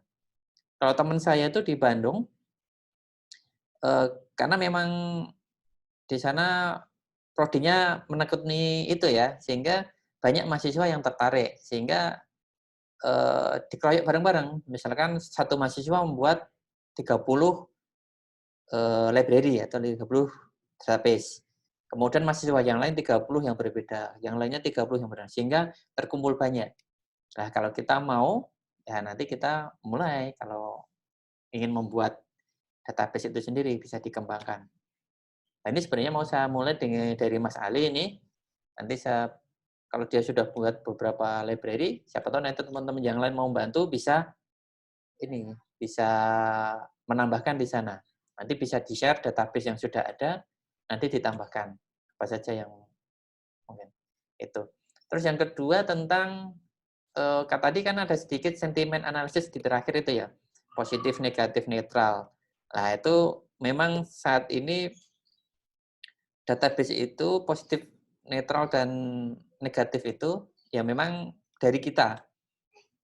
Kalau teman saya itu di Bandung, karena memang di sana prodinya menekuni itu ya, sehingga banyak mahasiswa yang tertarik, sehingga dikeroyok bareng-bareng. Misalkan satu mahasiswa membuat 30 library atau 30 database. Kemudian mahasiswa yang lain 30 yang berbeda, yang lainnya 30 yang berbeda, sehingga terkumpul banyak. Nah, kalau kita mau, ya nanti kita mulai kalau ingin membuat database itu sendiri bisa dikembangkan. Nah, ini sebenarnya mau saya mulai dari Mas Ali ini. Nanti saya kalau dia sudah buat beberapa library, siapa tahu nanti teman-teman yang lain mau bantu bisa menambahkan di sana. Nanti bisa di-share database yang sudah ada, nanti ditambahkan apa saja yang mungkin itu. Terus yang kedua tentang tadi kan ada sedikit sentimen analisis di terakhir itu ya, positif, negatif, netral. Nah itu memang saat ini database itu positif, netral, dan negatif itu ya memang dari kita.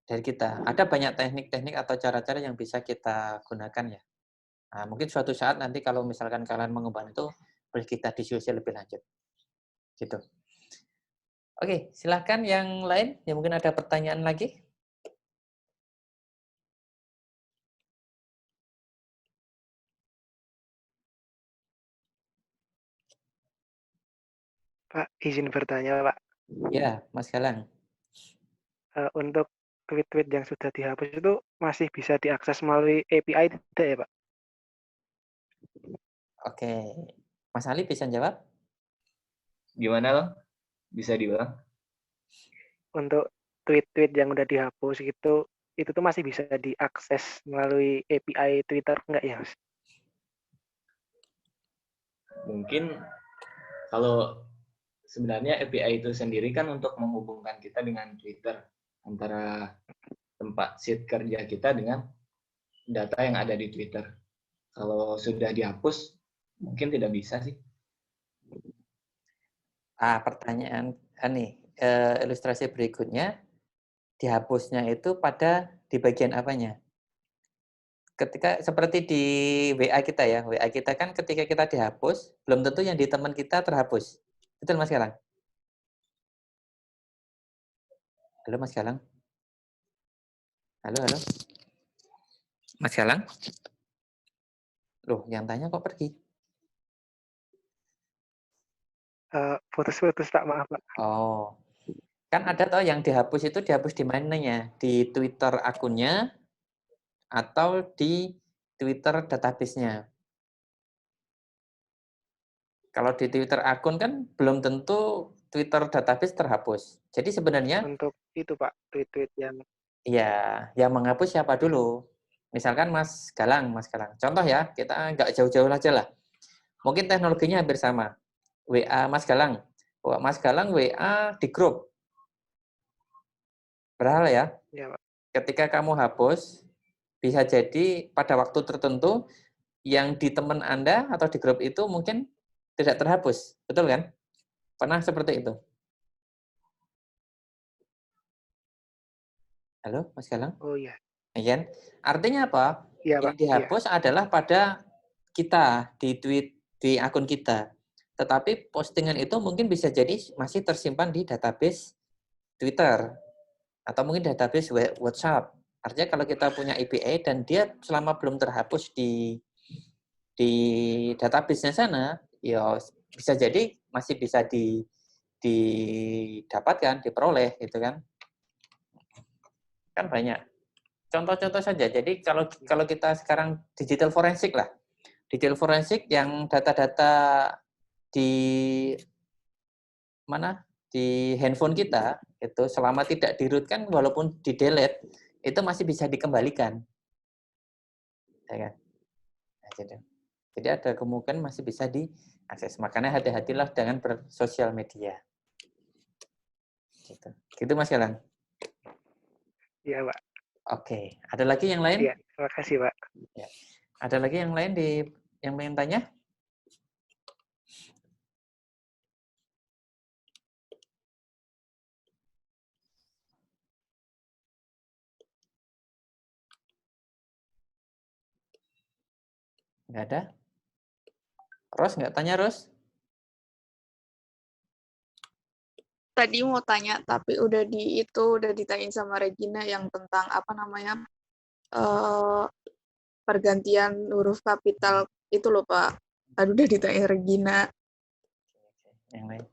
Ada banyak teknik-teknik atau cara-cara yang bisa kita gunakan ya. Nah, mungkin suatu saat nanti kalau misalkan kalian mengembangkan itu, boleh kita diskusi lebih lanjut. Gitu. Oke, silahkan yang lain. Ya mungkin ada pertanyaan lagi. Pak, izin bertanya, Pak. Ya, Mas Galang. Untuk tweet-tweet yang sudah dihapus itu masih bisa diakses melalui API tidak ya, Pak? Oke. Mas Ali bisa jawab? Gimana loh? Bisa diulang? Untuk tweet-tweet yang udah dihapus gitu, itu tuh masih bisa diakses melalui API Twitter nggak ya, Mas? Mungkin kalau sebenarnya API itu sendiri kan untuk menghubungkan kita dengan Twitter, antara tempat sheet kerja kita dengan data yang ada di Twitter. Kalau sudah dihapus, mungkin tidak bisa sih. Pertanyaan ilustrasi berikutnya, dihapusnya itu di bagian apanya? Ketika seperti di WA kita ya, WA kita kan ketika kita dihapus, belum tentu yang di teman kita terhapus. Betul Mas Galang? Halo Mas Galang? Halo, halo. Mas Galang? Loh, yang tanya kok pergi? Putus-putus, Pak, maaf, Pak. Oh, kan ada toh yang dihapus itu dihapus di mananya? Di Twitter akunnya atau di Twitter database-nya? Kalau di Twitter akun kan belum tentu Twitter database terhapus. Jadi sebenarnya Untuk itu, Pak, tweet-tweet yang ya yang menghapus siapa dulu? Misalkan Mas Galang. Contoh ya, kita nggak jauh-jauh aja lah. Mungkin teknologinya hampir sama. WA Mas Galang. Mas Galang WA di grup. Berhal ya. ya, Pak. Ketika kamu hapus, bisa jadi pada waktu tertentu yang di teman Anda atau di grup itu mungkin tidak terhapus. Betul kan? Pernah seperti itu? Halo, Mas Galang? Oh iya. Iya. Artinya apa? Iya, Yang Pak. Iya. dihapus adalah pada kita, di tweet, di akun kita. Tetapi postingan itu mungkin bisa jadi masih tersimpan di database Twitter atau mungkin database WhatsApp. Artinya kalau kita punya API dan dia selama belum terhapus di database-nya sana, ya bisa jadi masih bisa didapatkan, diperoleh gitu kan. Kan banyak. Contoh-contoh saja. Jadi kalau kita sekarang digital forensik lah. Digital forensik yang data-data di mana? Di handphone kita itu selama tidak di-root kan walaupun di-delete itu masih bisa dikembalikan. Ya kan? Nah, jadi ada kemungkinan masih bisa diakses. Makanya hati-hatilah dengan bersosial media. Gitu Mas Galang. Iya, Pak. Oke, ada lagi yang lain? Iya, terima kasih, Pak. Ya. Ada lagi yang lain yang ingin tanya? Nggak ada? Ros, nggak tanya, Ros? tadi mau tanya, tapi udah ditanyain sama Regina yang tentang apa namanya pergantian huruf kapital itu loh Pak. Aduh, udah ditanyain Regina. Yang lain.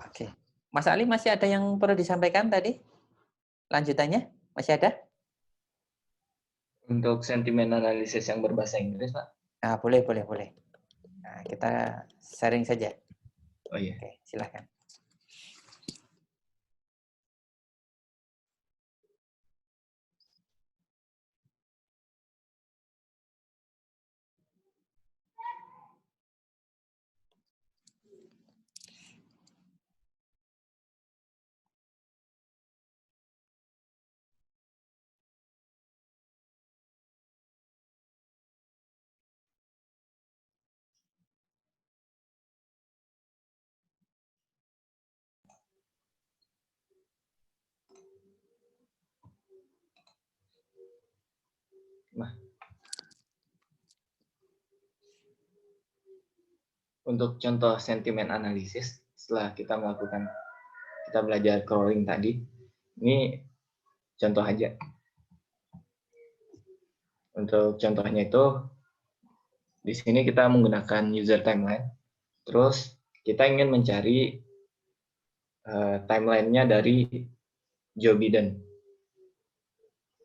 Oke. Mas Ali masih ada yang perlu disampaikan tadi? Lanjutannya masih ada? Untuk sentimen analisis yang berbahasa Inggris, Pak. Nah, boleh. Nah, kita sharing saja. Oh iya. Oke, silakan. Nah, untuk contoh sentimen analisis, setelah kita belajar crawling tadi, ini contoh aja. Untuk contohnya itu, di sini kita menggunakan user timeline, terus kita ingin mencari timeline-nya dari Joe Biden.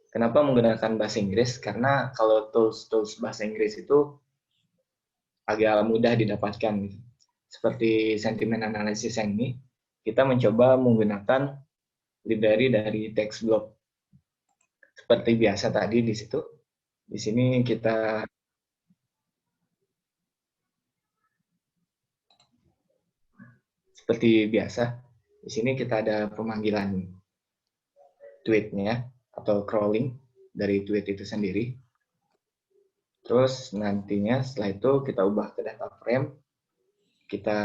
Kenapa menggunakan bahasa Inggris? Karena kalau tools bahasa Inggris itu agak mudah didapatkan. Seperti sentiment analysis yang ini, kita mencoba menggunakan library dari TextBlock. Seperti biasa tadi di situ. Di sini kita seperti biasa. Di sini kita ada pemanggilan tweet-nya atau crawling dari tweet itu sendiri. Terus nantinya setelah itu kita ubah ke data frame, kita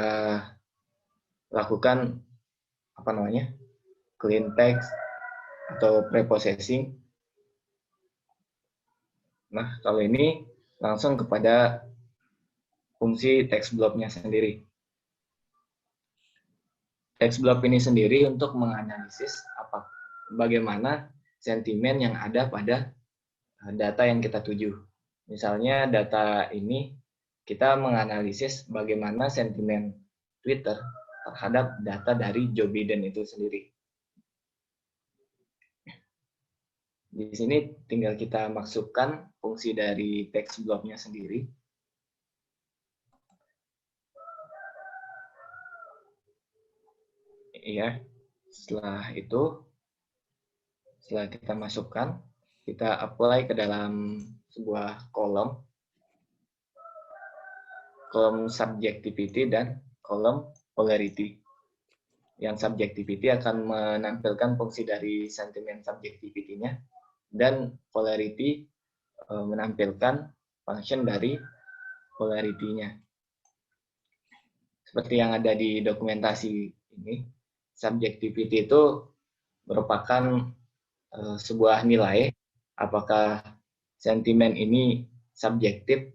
lakukan clean text atau preprocessing. Nah, kalau ini langsung kepada fungsi text block-nya sendiri. Text block ini sendiri untuk menganalisis bagaimana sentimen yang ada pada data yang kita tuju. Misalnya data ini kita menganalisis bagaimana sentimen Twitter terhadap data dari Joe Biden itu sendiri. Di sini tinggal kita masukkan fungsi dari text block-nya sendiri. Iya, setelah kita masukkan, kita apply ke dalam sebuah kolom subjectivity dan kolom polarity. Yang subjectivity akan menampilkan fungsi dari sentimen subjectivity-nya, dan polarity menampilkan function dari polarity-nya. Seperti yang ada di dokumentasi ini, subjectivity itu merupakan sebuah nilai apakah sentimen ini subjektif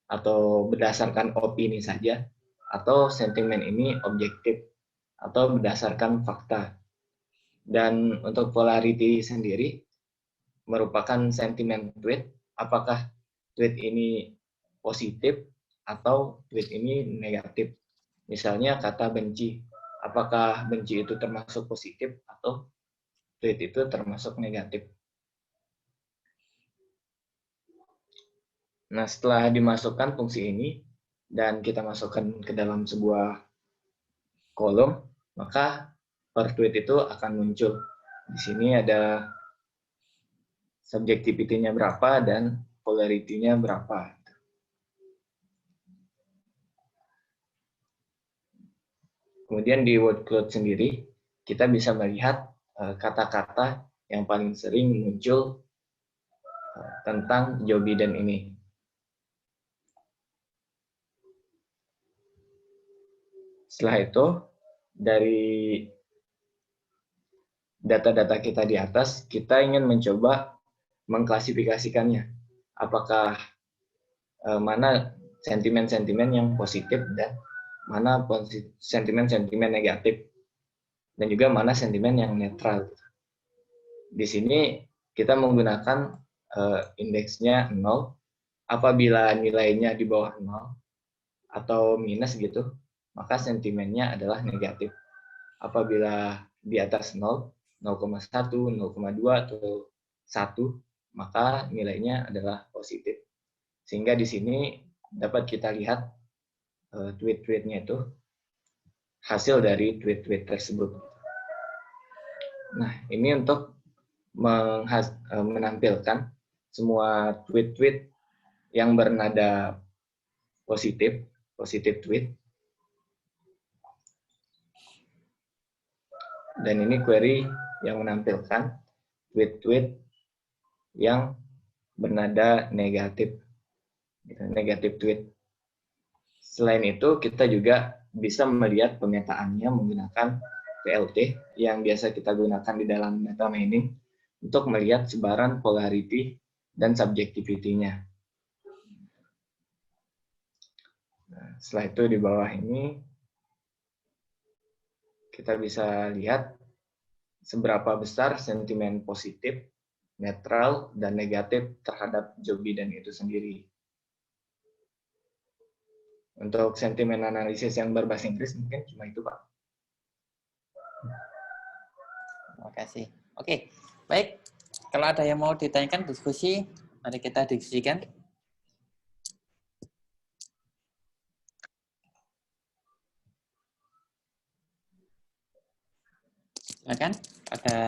atau berdasarkan opini saja, atau sentimen ini objektif atau berdasarkan fakta. Dan untuk polarity sendiri merupakan sentimen tweet, apakah tweet ini positif atau tweet ini negatif. Misalnya kata benci, apakah benci itu termasuk positif atau tweet itu termasuk negatif. Nah, setelah dimasukkan fungsi ini dan kita masukkan ke dalam sebuah kolom, maka per tweet itu akan muncul. Di sini ada subjectivity-nya berapa dan polarity-nya berapa. Kemudian di word cloud sendiri, kita bisa melihat kata-kata yang paling sering muncul tentang Joe Biden ini. Setelah itu, dari data-data kita di atas, kita ingin mencoba mengklasifikasikannya. Apakah mana sentimen-sentimen yang positif dan mana sentimen-sentimen negatif, dan juga mana sentimen yang netral. Di sini kita menggunakan indeksnya 0, apabila nilainya di bawah 0 atau minus gitu, maka sentimennya adalah negatif. Apabila di atas 0, 0,1, 0,2, atau 1, maka nilainya adalah positif. Sehingga di sini dapat kita lihat tweet-tweetnya itu hasil dari tweet-tweet tersebut. Nah, ini untuk menampilkan semua tweet-tweet yang bernada positif tweet. Dan ini query yang menampilkan tweet-tweet yang bernada negatif tweet. Selain itu, kita juga bisa melihat pemetaannya menggunakan PLT yang biasa kita gunakan di dalam data mining untuk melihat sebaran polarity dan subjectivity-nya. Nah, setelah itu di bawah ini kita bisa lihat seberapa besar sentimen positif, netral, dan negatif terhadap job bidang itu sendiri. Untuk sentimen analisis yang berbahasa Inggris mungkin cuma itu, Pak. Terima kasih. Oke, baik. Kalau ada yang mau ditanyakan diskusi, mari kita diskusikan. Silakan. Ada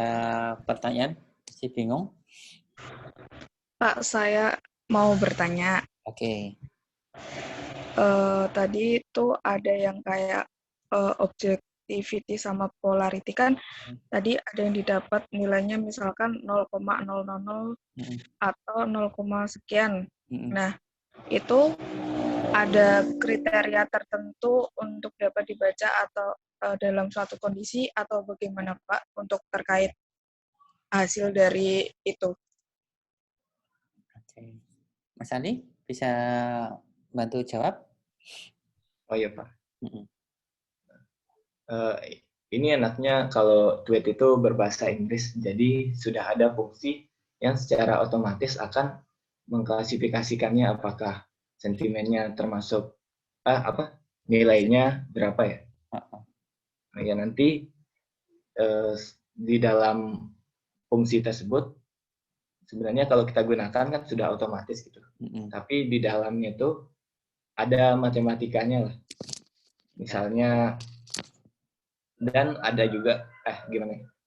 pertanyaan? Si bingung? Pak, saya mau bertanya. Oke. Tadi itu ada yang kayak objectivity sama polarity kan. Tadi ada yang didapat nilainya misalkan 0,000 atau 0, sekian. Nah, itu ada kriteria tertentu untuk dapat dibaca atau dalam suatu kondisi atau bagaimana Pak untuk terkait hasil dari itu? Oke. Mas Andi bisa bantu jawab? Oh iya, Pak. Ini enaknya kalau tweet itu berbahasa Inggris, jadi sudah ada fungsi yang secara otomatis akan mengklasifikasikannya apakah sentimennya termasuk nilainya berapa ya. Nah, ya nanti di dalam fungsi tersebut sebenarnya kalau kita gunakan kan sudah otomatis gitu. Tapi di dalamnya itu ada matematikanya lah. Misalnya, dan ada juga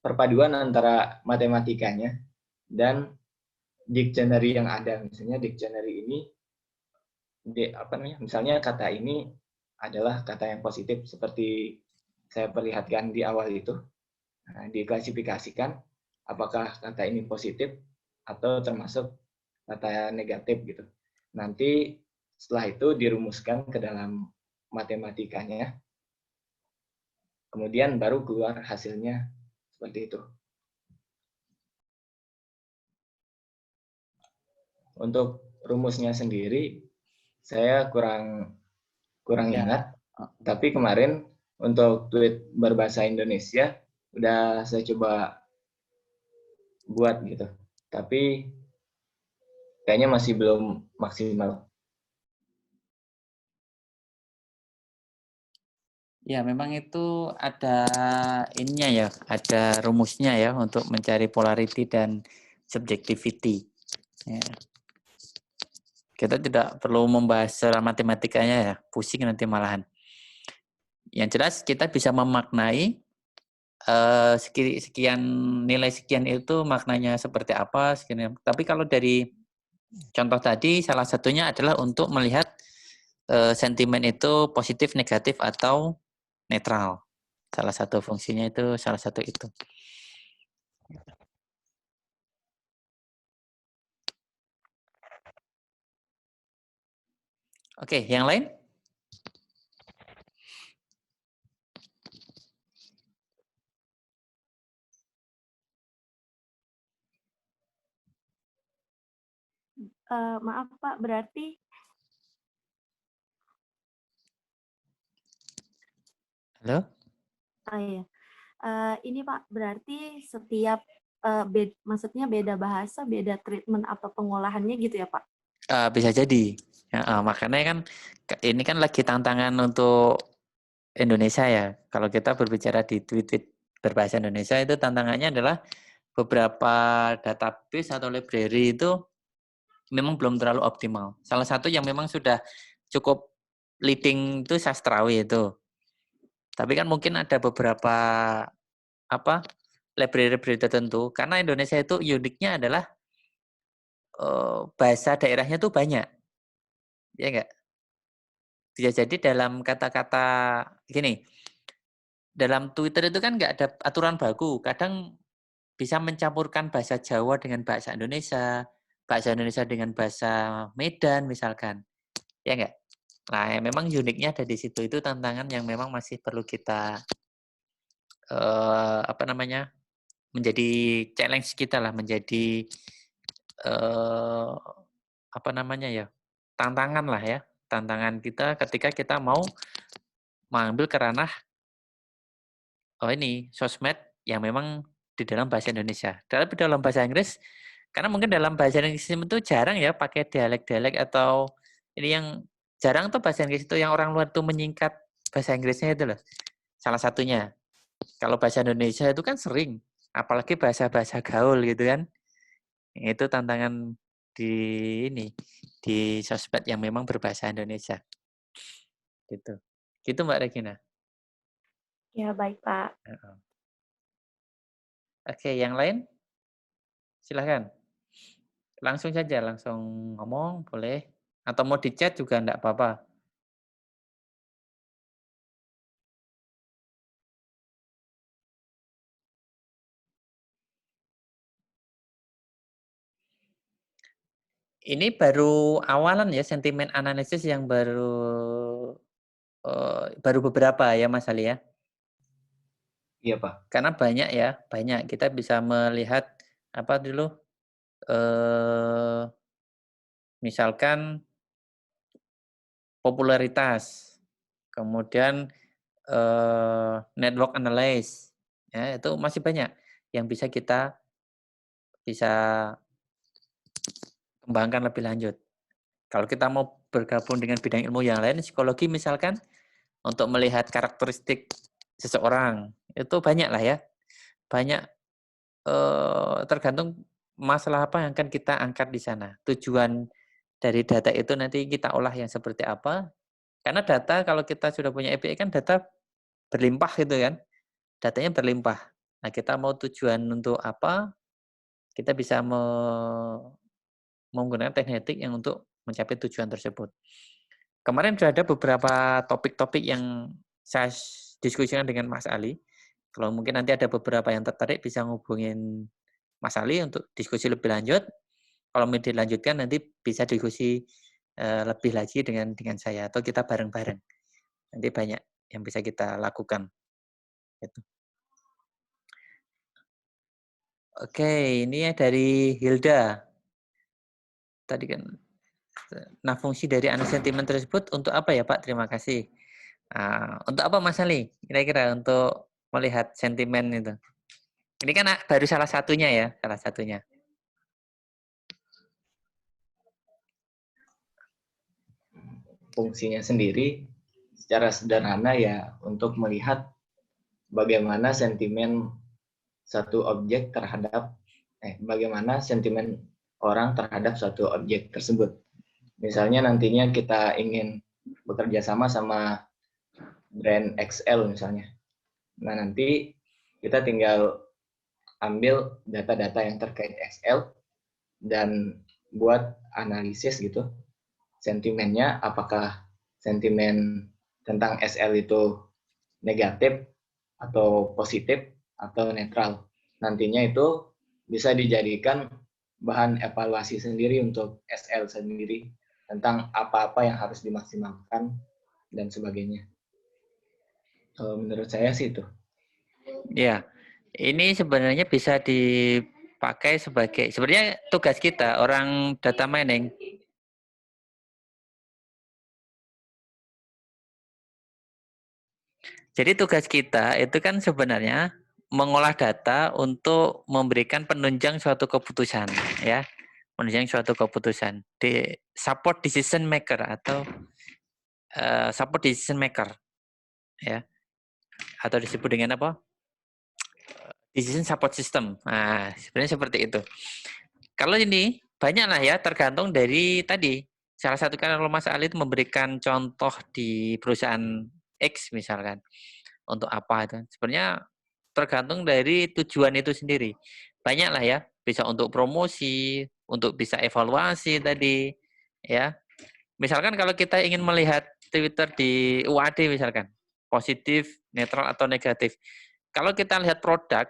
perpaduan antara matematikanya dan dictionary yang ada. Misalnya dictionary ini misalnya kata ini adalah kata yang positif seperti saya perlihatkan di awal itu. Nah, diklasifikasikan apakah kata ini positif atau termasuk kata negatif gitu. Nanti setelah itu dirumuskan ke dalam matematikanya, kemudian baru keluar hasilnya seperti itu. Untuk rumusnya sendiri saya kurang ingat, tapi kemarin untuk tweet berbahasa Indonesia udah saya coba buat gitu, tapi kayaknya masih belum maksimal. Ya, memang itu ada ininya ya, ada rumusnya ya untuk mencari polarity dan subjectivity. Ya. Kita tidak perlu membahas secara matematikanya ya, pusing nanti malahan. Yang jelas kita bisa memaknai sekian nilai sekian itu maknanya seperti apa. Sekian. Tapi kalau dari contoh tadi, salah satunya adalah untuk melihat sentimen itu positif, negatif, atau netral. Salah satu fungsinya itu, salah satu itu. Oke, yang lain? Maaf Pak, berarti Halo? Oh iya. Ini Pak, berarti setiap maksudnya beda bahasa, beda treatment atau pengolahannya gitu ya Pak? Bisa jadi. Ya, makanya kan ini kan lagi tantangan untuk Indonesia ya. Kalau kita berbicara di tweet berbahasa Indonesia itu tantangannya adalah beberapa database atau library itu memang belum terlalu optimal. Salah satu yang memang sudah cukup leading itu sastrawi itu. Tapi kan mungkin ada beberapa library tertentu karena Indonesia itu uniknya adalah bahasa daerahnya tuh banyak. Ya enggak? Bisa jadi dalam kata-kata gini, dalam Twitter itu kan nggak ada aturan baku. Kadang bisa mencampurkan bahasa Jawa dengan bahasa Indonesia dengan bahasa Medan misalkan. Ya enggak? Nah, memang uniknya ada di situ. Itu tantangan yang memang masih perlu kita menjadi challenge kita lah, menjadi tantangan lah ya. Tantangan kita ketika kita mau mengambil ke ranah sosmed yang memang di dalam bahasa Indonesia. Tapi dalam bahasa Inggris, karena mungkin dalam bahasa Inggris itu jarang ya pakai dialek-dialek atau ini yang jarang tuh bahasa Inggris itu yang orang luar tuh menyingkat bahasa Inggrisnya itu loh. Salah satunya. Kalau bahasa Indonesia itu kan sering, apalagi bahasa-bahasa gaul gitu kan. Itu tantangan di sosmed yang memang berbahasa Indonesia. Gitu. Gitu Mbak Regina. Ya, baik Pak. Oke, yang lain? Silahkan. Langsung saja, langsung ngomong boleh. Atau mau di chat juga enggak apa-apa. Ini baru awalan ya, sentimen analisis yang baru beberapa ya Mas Ali ya. Iya Pak. Karena banyak ya, banyak. Kita bisa melihat apa dulu, misalkan popularitas, kemudian network analysis, ya itu masih banyak yang bisa kita kembangkan lebih lanjut. Kalau kita mau bergabung dengan bidang ilmu yang lain, psikologi misalkan, untuk melihat karakteristik seseorang, itu banyak lah ya. Banyak tergantung masalah apa yang akan kita angkat di sana. Tujuan dari data itu nanti kita olah yang seperti apa. Karena data kalau kita sudah punya API kan data berlimpah gitu kan. Datanya berlimpah. Nah, kita mau tujuan untuk apa? Kita bisa menggunakan teknik yang untuk mencapai tujuan tersebut. Kemarin sudah ada beberapa topik-topik yang saya diskusikan dengan Mas Ali. Kalau mungkin nanti ada beberapa yang tertarik bisa ngubungin Mas Ali untuk diskusi lebih lanjut. Kalau mau dilanjutkan nanti bisa diskusi lebih lagi dengan saya atau kita bareng-bareng. Nanti banyak yang bisa kita lakukan. Gitu. Oke, ini ya dari Hilda. Tadi kan. Nah, fungsi dari analisis sentimen tersebut untuk apa ya Pak? Terima kasih. Untuk apa Mas Ali? Kira-kira untuk melihat sentimen itu. Ini kan baru salah satunya ya, salah satunya. Fungsinya sendiri secara sederhana ya untuk melihat bagaimana sentimen satu objek terhadap bagaimana sentimen orang terhadap suatu objek tersebut. Misalnya nantinya kita ingin bekerja sama brand XL misalnya. Nah, nanti kita tinggal ambil data-data yang terkait XL dan buat analisis gitu. Sentimennya apakah sentimen tentang SL itu negatif atau positif atau netral. Nantinya itu bisa dijadikan bahan evaluasi sendiri untuk SL sendiri tentang apa-apa yang harus dimaksimalkan dan sebagainya. Menurut saya sih itu. Ya, ini sebenarnya bisa dipakai sebenarnya tugas kita orang data mining. Jadi tugas kita itu kan sebenarnya mengolah data untuk memberikan penunjang suatu keputusan, ya, penunjang suatu keputusan. Di support decision maker atau support decision maker, ya, atau disebut dengan apa? Decision support system. Nah, sebenarnya seperti itu. Kalau ini banyaklah ya, tergantung dari tadi. Salah satu kan kalau Mas Ali itu memberikan contoh di perusahaan X misalkan. Untuk apa itu? Sebenarnya tergantung dari tujuan itu sendiri. Banyaklah ya, bisa untuk promosi, untuk bisa evaluasi tadi, ya. Misalkan kalau kita ingin melihat Twitter di UAD misalkan, positif, netral atau negatif. Kalau kita lihat produk,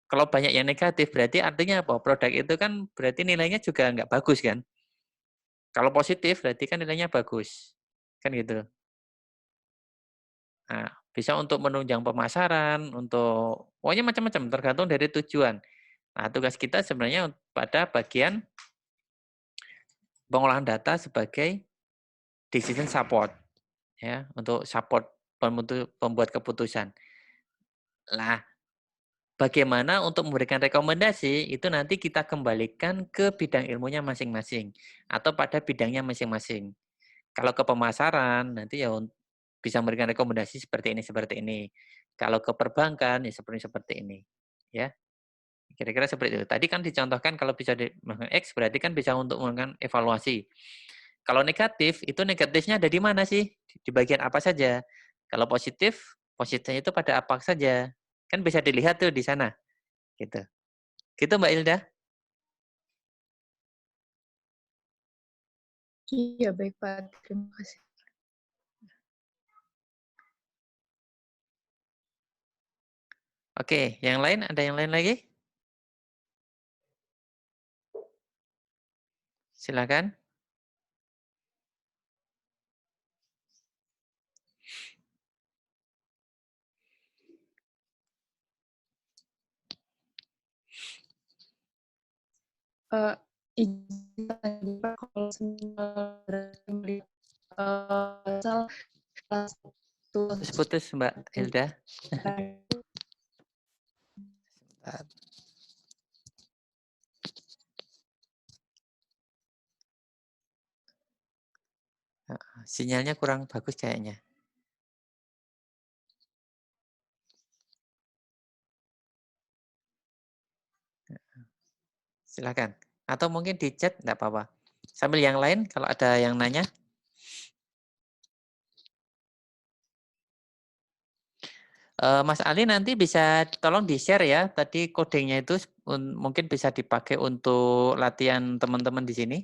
kalau banyak yang negatif berarti artinya apa? Produk itu kan berarti nilainya juga nggak bagus kan? Kalau positif berarti kan nilainya bagus. Kan gitu. Nah, bisa untuk menunjang pemasaran, untuk pokoknya macam-macam tergantung dari tujuan. Nah, tugas kita sebenarnya pada bagian pengolahan data sebagai decision support, ya, untuk support pembuat keputusan. Nah, bagaimana untuk memberikan rekomendasi itu nanti kita kembalikan ke bidang ilmunya masing-masing atau pada bidangnya masing-masing. Kalau ke pemasaran nanti ya bisa memberikan rekomendasi seperti ini. Kalau ke perbankan ya seperti ini. Ya, kira-kira seperti itu. Tadi kan dicontohkan kalau bisa di X berarti kan bisa untuk melakukan evaluasi. Kalau negatif, itu negatifnya ada di mana sih? Di bagian apa saja? Kalau positif, positifnya itu pada apa saja? Kan bisa dilihat tuh di sana. Gitu. Gitu Mbak Ilda? Iya, baik Pak. Terima kasih. Oke, yang lain? Ada yang lain lagi? Silakan. Izin tadi Pak, kalau melihat salah satu Putus-putus Mbak Ilda. Sinyalnya kurang bagus kayaknya. Silakan. Atau mungkin di chat, enggak apa-apa. Sambil yang lain, kalau ada yang nanya. Mas Ali nanti bisa tolong di-share ya. Tadi codingnya itu mungkin bisa dipakai untuk latihan teman-teman di sini.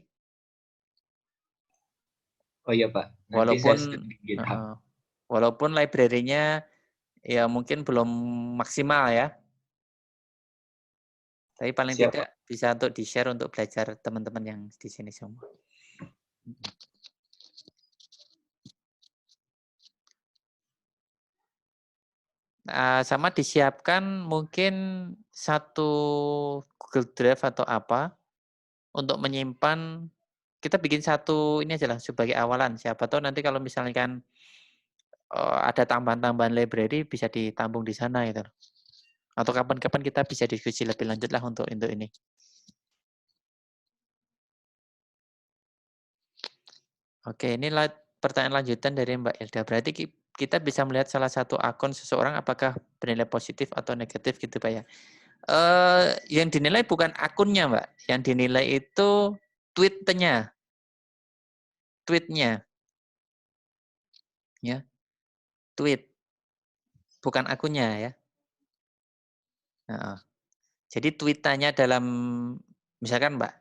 Oh iya Pak, nanti saya share di GitHub. Walaupun library-nya ya mungkin belum maksimal ya. Tapi paling Siap, tidak Pak. bisa untuk di-share untuk belajar teman-teman yang di sini semua. Sama disiapkan mungkin satu Google Drive atau apa untuk menyimpan. Kita bikin satu ini aja lah sebagai awalan. Siapa tahu nanti kalau misalkan ada tambahan-tambahan library bisa ditambung di sana gitu. Atau kapan-kapan kita bisa diskusi lebih lanjut lah untuk ini. Oke, ini pertanyaan lanjutan dari Mbak Ilda. Berarti kita bisa melihat salah satu akun seseorang apakah bernilai positif atau negatif gitu Pak ya. Yang dinilai bukan akunnya Mbak. Yang dinilai itu tweetnya. Ya. Tweet. Bukan akunnya ya. Nah, jadi tweetannya dalam, misalkan Mbak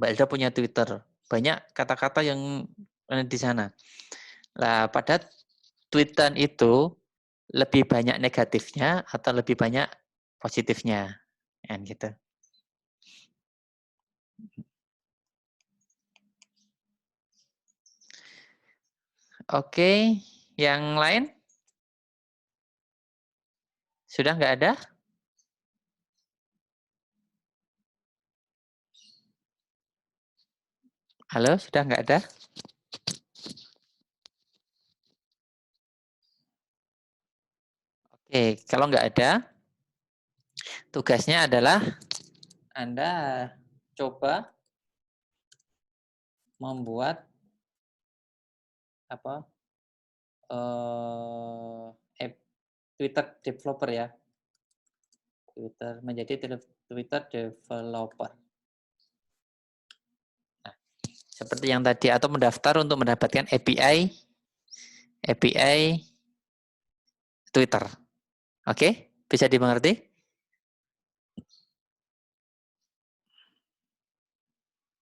Ilda punya Twitter. Banyak kata-kata yang di sana. Nah, pada tweetan itu lebih banyak negatifnya atau lebih banyak positifnya, kan gitu. Oke, yang lain? Sudah nggak ada? Halo, sudah nggak ada? Oke, kalau nggak ada, tugasnya adalah Anda coba membuat apa Twitter developer ya. Menjadi Twitter developer. Nah, seperti yang tadi, atau mendaftar untuk mendapatkan API Twitter. Oke, bisa dimengerti?